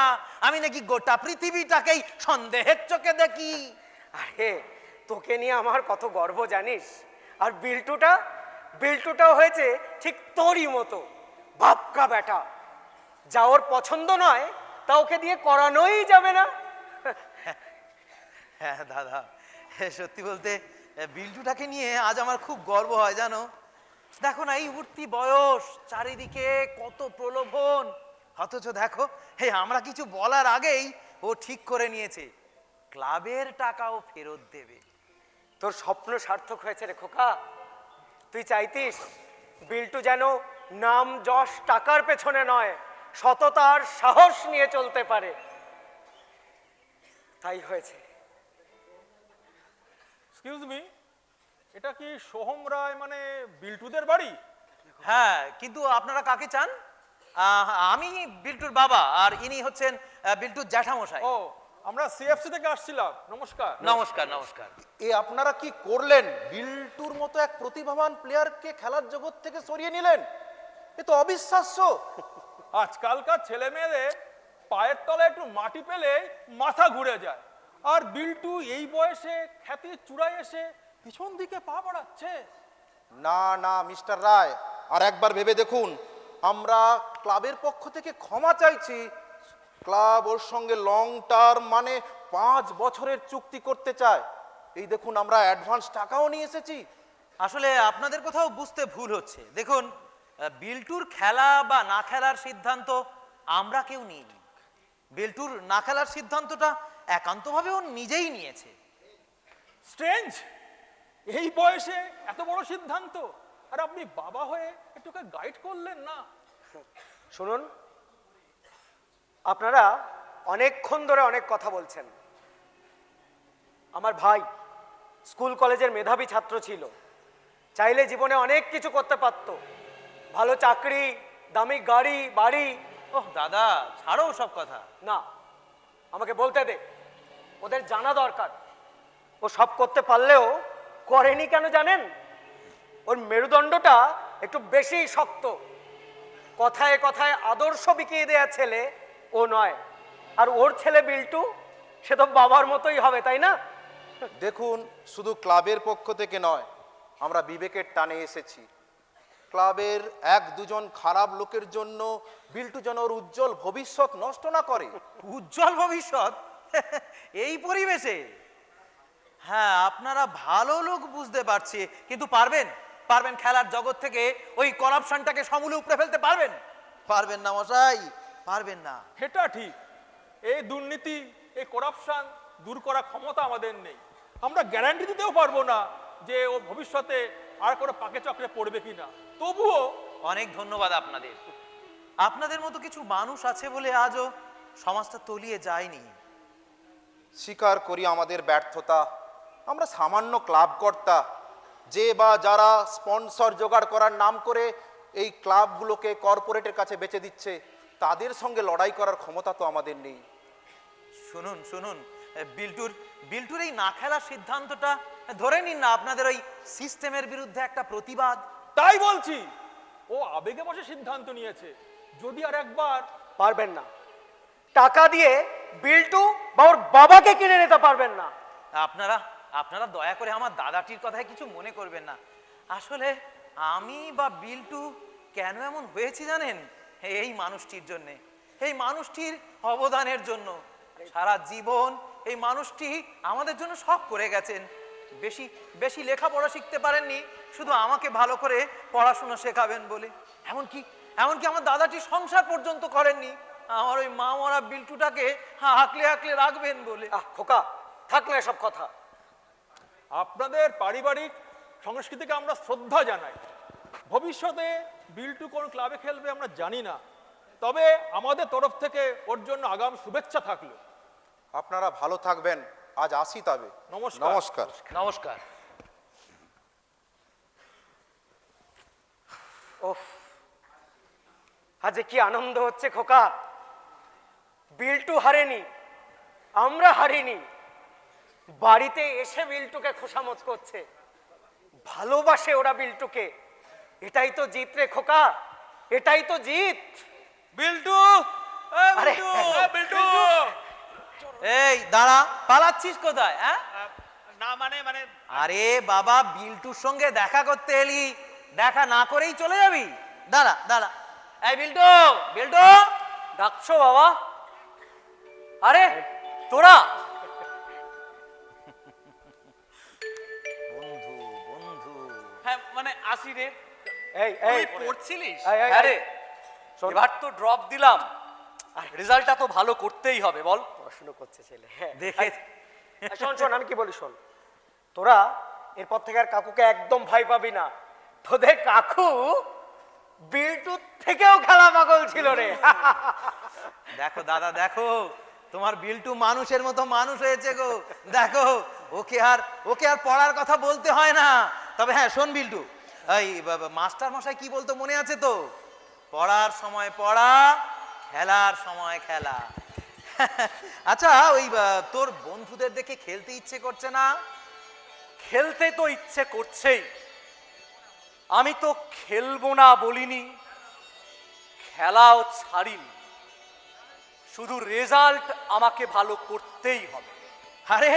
আমি নাকি গোটা পৃথিবীটাকেই সন্দেহের চোখে দেখি। আরে তোকে নিয়ে আমার কত গর্ব জানিস। আর বিল্টুটাও হয়েছে ঠিক তোরই মতো ভাবকা বেটা। যা ওর পছন্দ নয় তা ওকে দিয়ে করানোই যাবে না। হ্যাঁ দাদা, সত্যি বলতে বিল্টুটাকে নিয়ে আজ আমার খুব গর্ব হয় জানো। দেখো না, এই উঠতি বয়স, চারিদিকে কত প্রলোভন, অথচ দেখো আমরা কিছু বলার আগেই ও ঠিক করে নিয়েছে ক্লাবের টাকাও ফেরত দেবে। তোর স্বপ্ন সার্থক হয়েছে রে খোকা। তুই চাইতিস বিল্টু যেন নাম যশ টাকার পেছনে নয়, সততার সাহস নিয়ে চলতে পারে, তাই হয়েছে। এক্সকিউজ মি, এটা কি সোহম রায় মানে বিল্টুদের বাড়ি? হ্যাঁ, কিন্তু আপনারা কাকে চান? আমি বিল্টুর বাবা, আর ইনি হচ্ছেন বিল্টুর জ্যাঠামশাই। ও, আমরা সিএফসি থেকে আসছিলাম। নমস্কার। নমস্কার নমস্কার। এ আপনারা কি করলেন? বিল্টুর মতো এক প্রতিভাবান প্লেয়ারকে খেলার জগৎ থেকে সরিয়ে নিলেন, এ তো অবিশ্বাস্য। আজকালকার ছেলে মেয়েদের পায়ের তলায় একটু মাটি পেলে মাথা ঘুরে যায়, আর বিল্টু এই বয়সে খ্যাতির চূড়ায় এসে পিছন দিকে পা বাড়াচ্ছে। না না মিস্টার রায়, আর একবার ভেবে দেখুন। আমরা ক্লাবের পক্ষ থেকে ক্ষমা চাইছি। ক্লাব ওর সঙ্গে লং টার্ম মানে 5 বছরের চুক্তি করতে চায়। এই দেখুন, আমরা অ্যাডভান্স টাকাও নিয়ে এসেছি। আসলে আপনাদের কোথাও বুঝতে ভুল হচ্ছে। দেখুন, বিল্টুর খেলা বা না খেলার সিদ্ধান্ত আমরা কেউ নিইনি। বিল্টুর না খেলার সিদ্ধান্তটা একান্তভাবে ও নিজেই নিয়েছে। স্ট্রেঞ্জ, এই বয়সে এত বড় সিদ্ধান্ত, আর আপনি বাবা হয়ে একটুকে গাইড করলেন না? শুনুন, আপনারা অনেকক্ষণ ধরে অনেক কথা বলছেন। আমার ভাই স্কুল কলেজের মেধাবী ছাত্র ছিল, চাইলে জীবনে অনেক কিছু করতে পারতো, ভালো চাকরি, দামি গাড়ি, বাড়ি। ওহ দাদা, ছাড়ো সব কথা। না, আমাকে বলতে দে, ওদের জানা দরকার ও সব করতে পারলেও করেনি কেন জানেন? ওর মেরুদণ্ডটা একটু বেশি শক্ত। কথায় কথায় আদর্শ বিকিয়ে দেয়া ছেলে ও নয়। আর ওর ছেলে বিল্টু, সে তো বাবার মতোই হবে, তাই না? দেখুন, শুধু ক্লাবের পক্ষ থেকে নয়, আমরা বিবেকের টানে এসেছি। ক্লাবের এক দুজন খারাপ লোকের জন্য বিল্টু যেন ওর উজ্জ্বল ভবিষ্যৎ নষ্ট না করে। উজ্জ্বল ভবিষ্যৎ এই পরিবেশে? হ্যাঁ, আপনারা ভালো লোক বুঝতে পারছি, কিন্তু পারবেন পারবেন খেলার জগৎ থেকে ওই করাপশনটাকে সমূলে উপড়ে ফেলতে পারবেন? পারবেন না মশাই, পারবেন না। এটা ঠিক, এই দুর্নীতি, এই করাপশন দূর করার ক্ষমতা আমাদের নেই। আমরা গ্যারান্টি দিতেও পারবো না যে ও ভবিষ্যতে আর কোনো পাকে চক্রে পড়বে কিনা। তবুও অনেক ধন্যবাদ আপনাদের। আপনাদের মতো কিছু মানুষ আছে বলে আজও সমাজটা তলিয়ে যায়নি। স্বীকার করি আমাদের ব্যর্থতা। আমরা সামান্য ক্লাব কর্তা, যে বা যারা স্পন্সর জোগাড় করার নাম করে এই ক্লাবগুলোকে কর্পোরেটের কাছে বেচে দিচ্ছে, তাদের সঙ্গে লড়াই করার ক্ষমতা তো আমাদের নেই। শুনুন শুনুন, বিল্টুর এই না খেলার সিদ্ধান্তটা ধরে নিন না আপনাদের ওই সিস্টেমের বিরুদ্ধে একটা প্রতিবাদ। তাই বলছি, ও আবেগে বসে সিদ্ধান্ত নিয়েছে। যদি আর একবার পারবেন না। টাকা দিয়ে বিল্টু বা ওর বাবাকে কিনে নিতে পারবেন না। আপনারা দয়া করে আমার দাদাটির কথায় কিছু মনে করবেন না। আসলে আমি বা বিল্টু কেন এমন হয়েছি জানেন? এই মানুষটির জন্যে, এই মানুষটির অবদানের জন্য। সারা জীবন এই মানুষটি আমাদের জন্য সব করে গেছেন। বেশি বেশি লেখাপড়া শিখতে পারেননি, শুধু আমাকে ভালো করে পড়াশোনা শেখাবেন বলে। এমনকি আমার দাদাটি সংসার পর্যন্ত করেননি, আমার ওই মা মরা বিল্টুটাকে আঁকলে আঁকলে রাখবেন বলে। খোকা, থাকলে এসব কথা। আপনাদের পারিবারিক সংস্কৃতিকে আমরা শ্রদ্ধা জানাই। ভবিষ্যতে বিল্টু কোন ক্লাবে খেলবে আমরা জানি না, তবে আমাদের তরফ থেকে ওর জন্য আগাম শুভেচ্ছা থাকলো। আপনারা ভালো থাকবেন। আজ আসি তবে। নমস্কার। নমস্কার। নমস্কার। ওফ, আজ কি আনন্দ হচ্ছে খোকা। বিল্টু হারেনি, আমরা হারিনি। বাড়িতে এসে বিল্টুকে খোসামত করছে, ভালোবাসে ওরা বিল্টুকে। এটাই তো জিত রে খোকা, এটাই তো জিত। বিল্টু, বিল্টু, এই দাঁড়া, পালাচ্ছিস কোথায়? হ্যাঁ, না মানে মানে আরে বাবা, বিল্টুর সঙ্গে দেখা করতে এলি, দেখা না করেই চলে যাবি? দাঁড়া দাঁড়া। এই বিল্টু, বিল্টু, ডাকছো বাবা? আরে তোরা বন্ধু বন্ধু। হ্যাঁ মানে আসি রে। এই এই পড়ছিলিস? এই, এই, হ্যাঁ রে, শোন। এবার তো ড্রপ দিলাম, রেজাল্টটা তো ভালো করতেই হবে বল। পড়াশুনো করছে ছেলে। হ্যাঁ, দেখে শোন শোন, আমি কি বলি শোন। তোরা এরপর থেকে আর কাকুকে একদম ভয় পাবি না। তোদের কাকু বিল্টুর থেকেও খেলা পাগল ছিল রে। দেখো দাদা, দেখো তোমার বিল্টু মানুষের মতো মানুষ হয়েছে গো। দেখো, ওকে আর পড়ার কথা বলতে হয় না। তবে হ্যাঁ শোন বিল্টু, এই মাস্টার মশাই কি বলতো মনে আছে তো? পড়ার সময় পড়া, খেলার সময় খেলা। আচ্ছা, ওই তোর বন্ধুদের দেখে খেলতে ইচ্ছে করছে না? খেলতে তো ইচ্ছে করছেই। আমি তো খেলবো না বলিনি, খেলাও ছাড়িনি। শুধু রেজাল্ট আমাকে ভালো করতেই হবে। আরে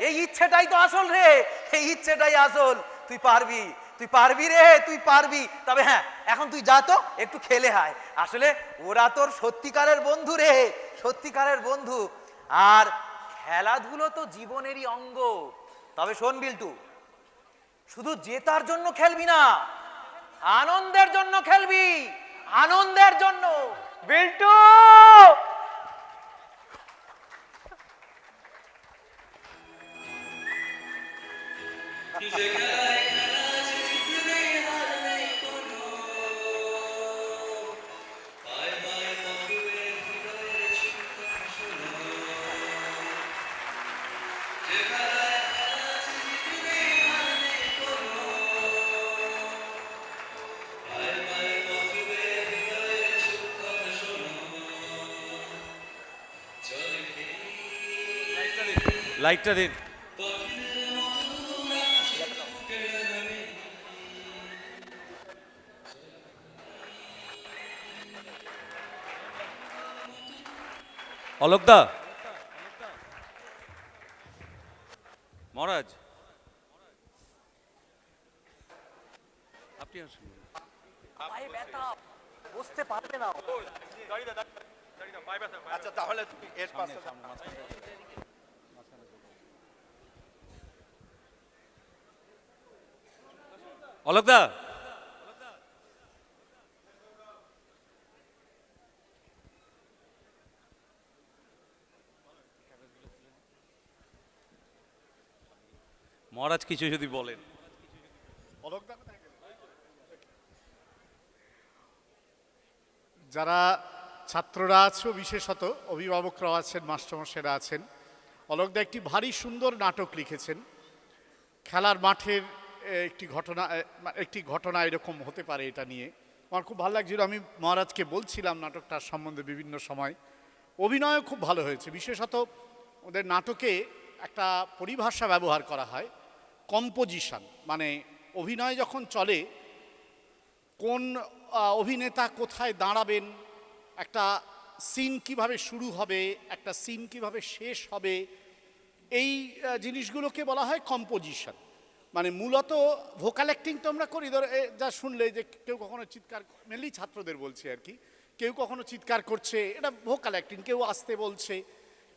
এই ইচ্ছেটাই তো আসল রে, এই ইচ্ছেটাই আসল। তুই পারবি, তুই পারবি রে, তুই পারবি। তবে হ্যাঁ, এখন তুই যা তো একটু খেলে আয়। আসলে ওরা তোর সত্যিকারের বন্ধু রে, সত্যিকারের বন্ধু। আর খেলাধুলো তো জীবনেরই অঙ্গ। তবে শোন বিল্টু, শুধু জেতার জন্য খেলবি না, আনন্দের জন্য খেলবি, আনন্দের জন্য। বিল্টু, লাইটটা দিন। অলোকদা, মহারাজ আপনি আসুন। বুঝতে পারবে না। আচ্ছা তাহলে তুমি এর পাশে অলোকদা, মহারাজ কিছু যদি বলেন। যারা ছাত্ররা আছো, বিশেষত অভিভাবকরাও আছেন, মাস্টারমশাইরা আছেন, অলোকদা একটি ভারী সুন্দর নাটক লিখেছেন। খেলার মাঠের একটি ঘটনা এরকম হতে পারে, এটা নিয়ে আমার খুব ভালো লাগছিল। আমি মহারাজকে বলছিলাম নাটকটার সম্বন্ধে বিভিন্ন সময়। অভিনয়ও খুব ভালো হয়েছে। বিশেষত ওদের নাটকে একটা পরিভাষা ব্যবহার করা হয়, কম্পোজিশন, মানে অভিনয় যখন চলে কোন অভিনেতা কোথায় দাঁড়াবেন, একটা সিন কিভাবে শুরু হবে, একটা সিন কিভাবে শেষ হবে, এই জিনিসগুলোকে বলা হয় কম্পোজিশন। মানে মূলত ভোকাল অ্যাক্টিং তো আমরা করি, ধর যা শুনলে যে কেউ কখনো চিৎকার, মেনলি ছাত্রদের বলছি আর কি, কেউ কখনো চিৎকার করছে, এটা ভোকাল অ্যাক্টিং, কেউ আসতে বলছে,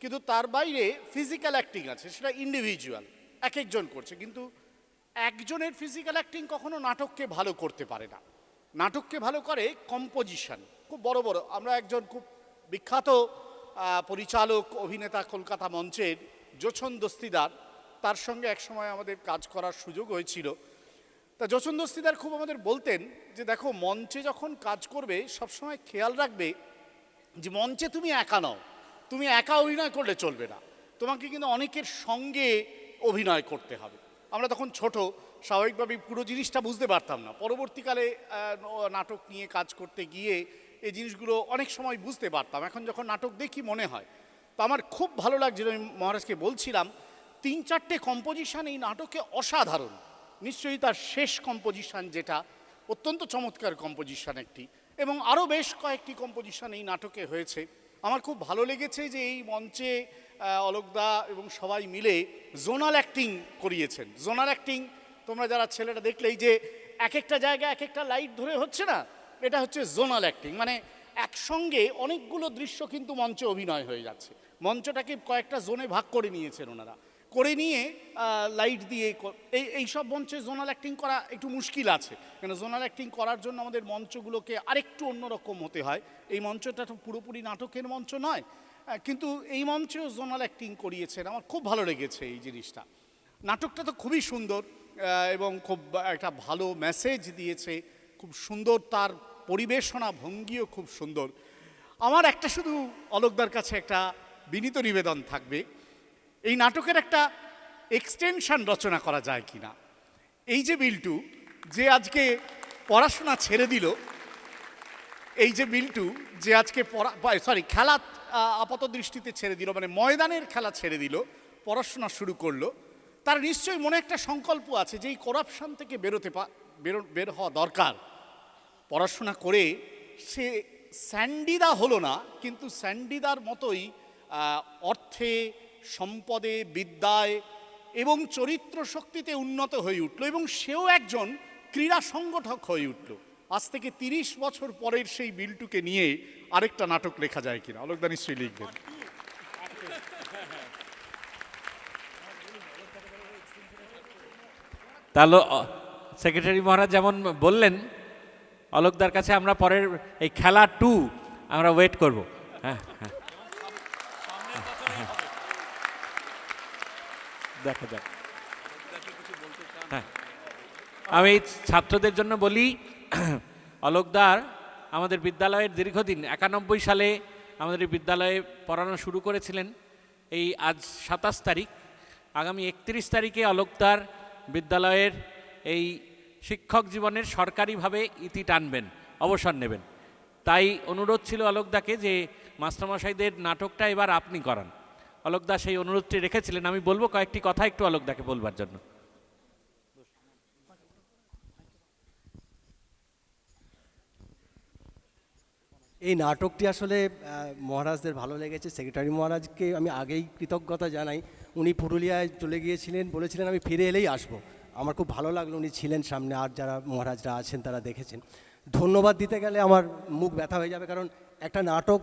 কিন্তু তার বাইরে ফিজিক্যাল অ্যাক্টিং আছে, সেটা ইন্ডিভিজুয়াল, এক একজন করছে। কিন্তু একজনের ফিজিক্যাল অ্যাক্টিং কখনো নাটককে ভালো করতে পারে না। নাটককে ভালো করে কম্পোজিশন। খুব বড় বড়, আমরা একজন খুব বিখ্যাত পরিচালক, অভিনেতা, কলকাতা মঞ্চের যোছন দস্তিদার, তার সঙ্গে একসময় আমাদের কাজ করার সুযোগ হয়েছিল। তা যোছন দস্তিদার খুব আমাদের বলতেন যে দেখো, মঞ্চে যখন কাজ করবে সবসময় খেয়াল রাখবে যে মঞ্চে তুমি একা নও, তুমি একা অভিনয় করলে চলবে না, তোমাকে কিন্তু অনেকের সঙ্গে অভিনয় করতে হবে। আমরা তখন ছোট, স্বাভাবিকভাবেই পুরো জিনিসটা বুঝতে পারতাম না। পরবর্তীকালে নাটক নিয়ে কাজ করতে গিয়ে এই জিনিসগুলো অনেক সময় বুঝতে পারতাম। এখন যখন নাটক দেখি মনে হয়। তো আমার খুব ভালো লাগছিল, আমি মহারাজকে বলছিলাম 3-4টে কম্পোজিশন এই নাটকে অসাধারণ। নিশ্চয়ই তার শেষ কম্পোজিশন যেটা অত্যন্ত চমৎকার কম্পোজিশন একটি, এবং আরও বেশ কয়েকটি কম্পোজিশন এই নাটকে হয়েছে। আমার খুব ভালো লেগেছে যে এই মঞ্চে অলোকদা এবং সবাই মিলে জোনাল অ্যাক্টিং করিয়েছেন। জোনাল অ্যাক্টিং তোমরা যারা ছেলেরা দেখলেই যে এক একটা জায়গায় এক একটা লাইট ধরে হচ্ছে না, এটা হচ্ছে জোনাল অ্যাক্টিং। মানে একসঙ্গে অনেকগুলো দৃশ্য কিন্তু মঞ্চে অভিনয় হয়ে যাচ্ছে। মঞ্চটাকে কয়েকটা জোনে ভাগ করে নিয়েছেন ওনারা, করে নিয়ে লাইট দিয়ে এইসব মঞ্চে জোনাল অ্যাক্টিং করা একটু মুশকিল আছে, কেন জোনাল অ্যাক্টিং করার জন্য আমাদের মঞ্চগুলোকে আরেকটু অন্যরকম হতে হয়। এই মঞ্চটা তো পুরোপুরি নাটকের মঞ্চ নয়, কিন্তু এই মঞ্চেও জোনাল অ্যাক্টিং করিয়েছেন। আমার খুব ভালো লেগেছে এই জিনিসটা। নাটকটা তো খুবই সুন্দর এবং খুব একটা ভালো মেসেজ দিয়েছে, খুব সুন্দর, তার পরিবেশনা ভঙ্গিও খুব সুন্দর। আমার একটা শুধু অলোকদার কাছে একটা বিনীত নিবেদন থাকবে, এই নাটকের একটা এক্সটেনশন রচনা করা যায় কিনা। এই যে বিল্টু যে আজকে পড়াশোনা ছেড়ে দিল, এই যে বিল্টু যে আজকে খেলা আপাত দৃষ্টিতে ছেড়ে দিল, মানে ময়দানের খেলা ছেড়ে দিল, পড়াশোনা শুরু করলো, তার নিশ্চয়ই মনে একটা সংকল্প আছে যে এই করাপশন থেকে বের হওয়া দরকার। পড়াশোনা করে সে স্যান্ডিদা হলো না, কিন্তু স্যান্ডিদার মতোই অর্থে, সম্পদে, বিদ্যায় এবং চরিত্র শক্তিতে উন্নত হয়ে উঠল, এবং সেও একজন ক্রীড়া সংগঠক হয়ে উঠল। আজ থেকে 30 বছর পরের সেই বিল্টুকে নিয়ে আরেকটা নাটক লেখা যায় কিনা, অলোকদা নিশ্চয়ই লিখবেন। তাহলে সেক্রেটারি মহারাজ যেমন বললেন, অলোকদার কাছে আমরা পরের এই খেলা 2 আমরা ওয়েট করব। হ্যাঁ হ্যাঁ, দেখা যাক। হ্যাঁ, আমি ছাত্রদের জন্য বলি, অলোকদার আমাদের বিদ্যালয়ের দীর্ঘদিন 91 সালে আমাদের বিদ্যালয়ে পড়ানো শুরু করেছিলেন। এই আজ 27 তারিখ, আগামী 31 তারিখে অলোকদার বিদ্যালয়ের এই শিক্ষক জীবনের সরকারিভাবে ইতি টানবেন, অবসর নেবেন। তাই অনুরোধ ছিল অলোকদাকে যে মাস্টারমশাইদের নাটকটা এবার আপনি করান। অলোকদা সেই অনুরোধটি রেখেছিলেন। আমি বলবো কয়েকটি কথা একটু অলোকদাকে বলবার জন্য। এই নাটকটি আসলে মহারাজদের ভালো লেগেছে। সেক্রেটারি মহারাজকে আমি আগেই কৃতজ্ঞতা জানাই। উনি পুরুলিয়ায় চলে গিয়েছিলেন, বলেছিলেন আমি ফিরে এলেই আসবো। আমার খুব ভালো লাগলো উনি ছিলেন সামনে, আর যারা মহারাজরা আছেন তারা দেখেছেন। ধন্যবাদ দিতে গেলে আমার মুখ ব্যথা হয়ে যাবে, কারণ একটা নাটক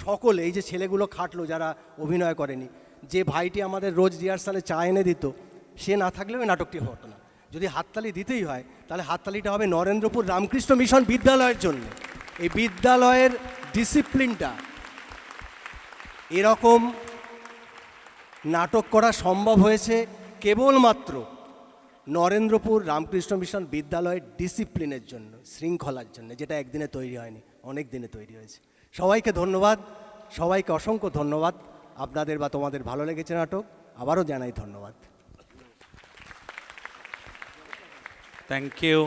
সকলে, এই যে ছেলেগুলো খাটলো যারা অভিনয় করেনি, যে ভাইটি আমাদের রোজ রিহার্সালে চা এনে দিত, সে না থাকলেও এই নাটকটি হতো না। যদি হাততালি দিতেই হয় তাহলে হাততালিটা হবে নরেন্দ্রপুর রামকৃষ্ণ মিশন বিদ্যালয়ের জন্য। এই বিদ্যালয়ের ডিসিপ্লিনটা, এরকম নাটক করা সম্ভব হয়েছে কেবলমাত্র নরেন্দ্রপুর রামকৃষ্ণ মিশন বিদ্যালয়ের ডিসিপ্লিনের জন্য, শৃঙ্খলার জন্য, যেটা একদিনে তৈরি হয়নি, অনেক দিনে তৈরি হয়েছে। সবাইকে ধন্যবাদ, সবাইকে অসংখ্য ধন্যবাদ। আপনাদের বা তোমাদের ভালো লেগেছে নাটক, আবারও জানাই ধন্যবাদ। Thank you.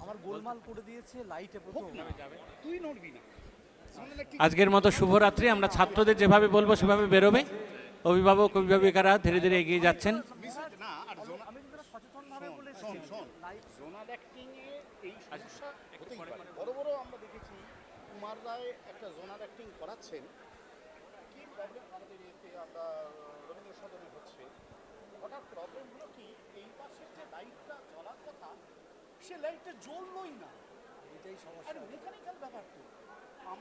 আমার গোলমাল করে দিয়েছে লাইটে প্রথম। তুই নড়বি না। আজকের মতো শুভরাত্রি। আমরা ছাত্রদের যেভাবে বলবো সেভাবে বেরোবে। অভিভাবক অভিভাবিকারা ধীরে ধীরে এগিয়ে যাচ্ছেন। না, আর জোনাল অ্যাক্টিংয়ে এই সমস্যা হতেই পারে। বড় বড় আমরা দেখেছি কুমার রায় একটা জোনাল অ্যাক্টিং করাচ্ছেন, কি প্রবলেম আমাদের এতে আমরা রবীন্দ্র সদনে হচ্ছে, হঠাৎ প্রবলেম হলো কি এই পাশের যে লাইটটা জ্বলার কথা সে লাইটটা জ্বললোই না। এটাই সমস্যা, মেকানিক্যাল ব্যাপার তো।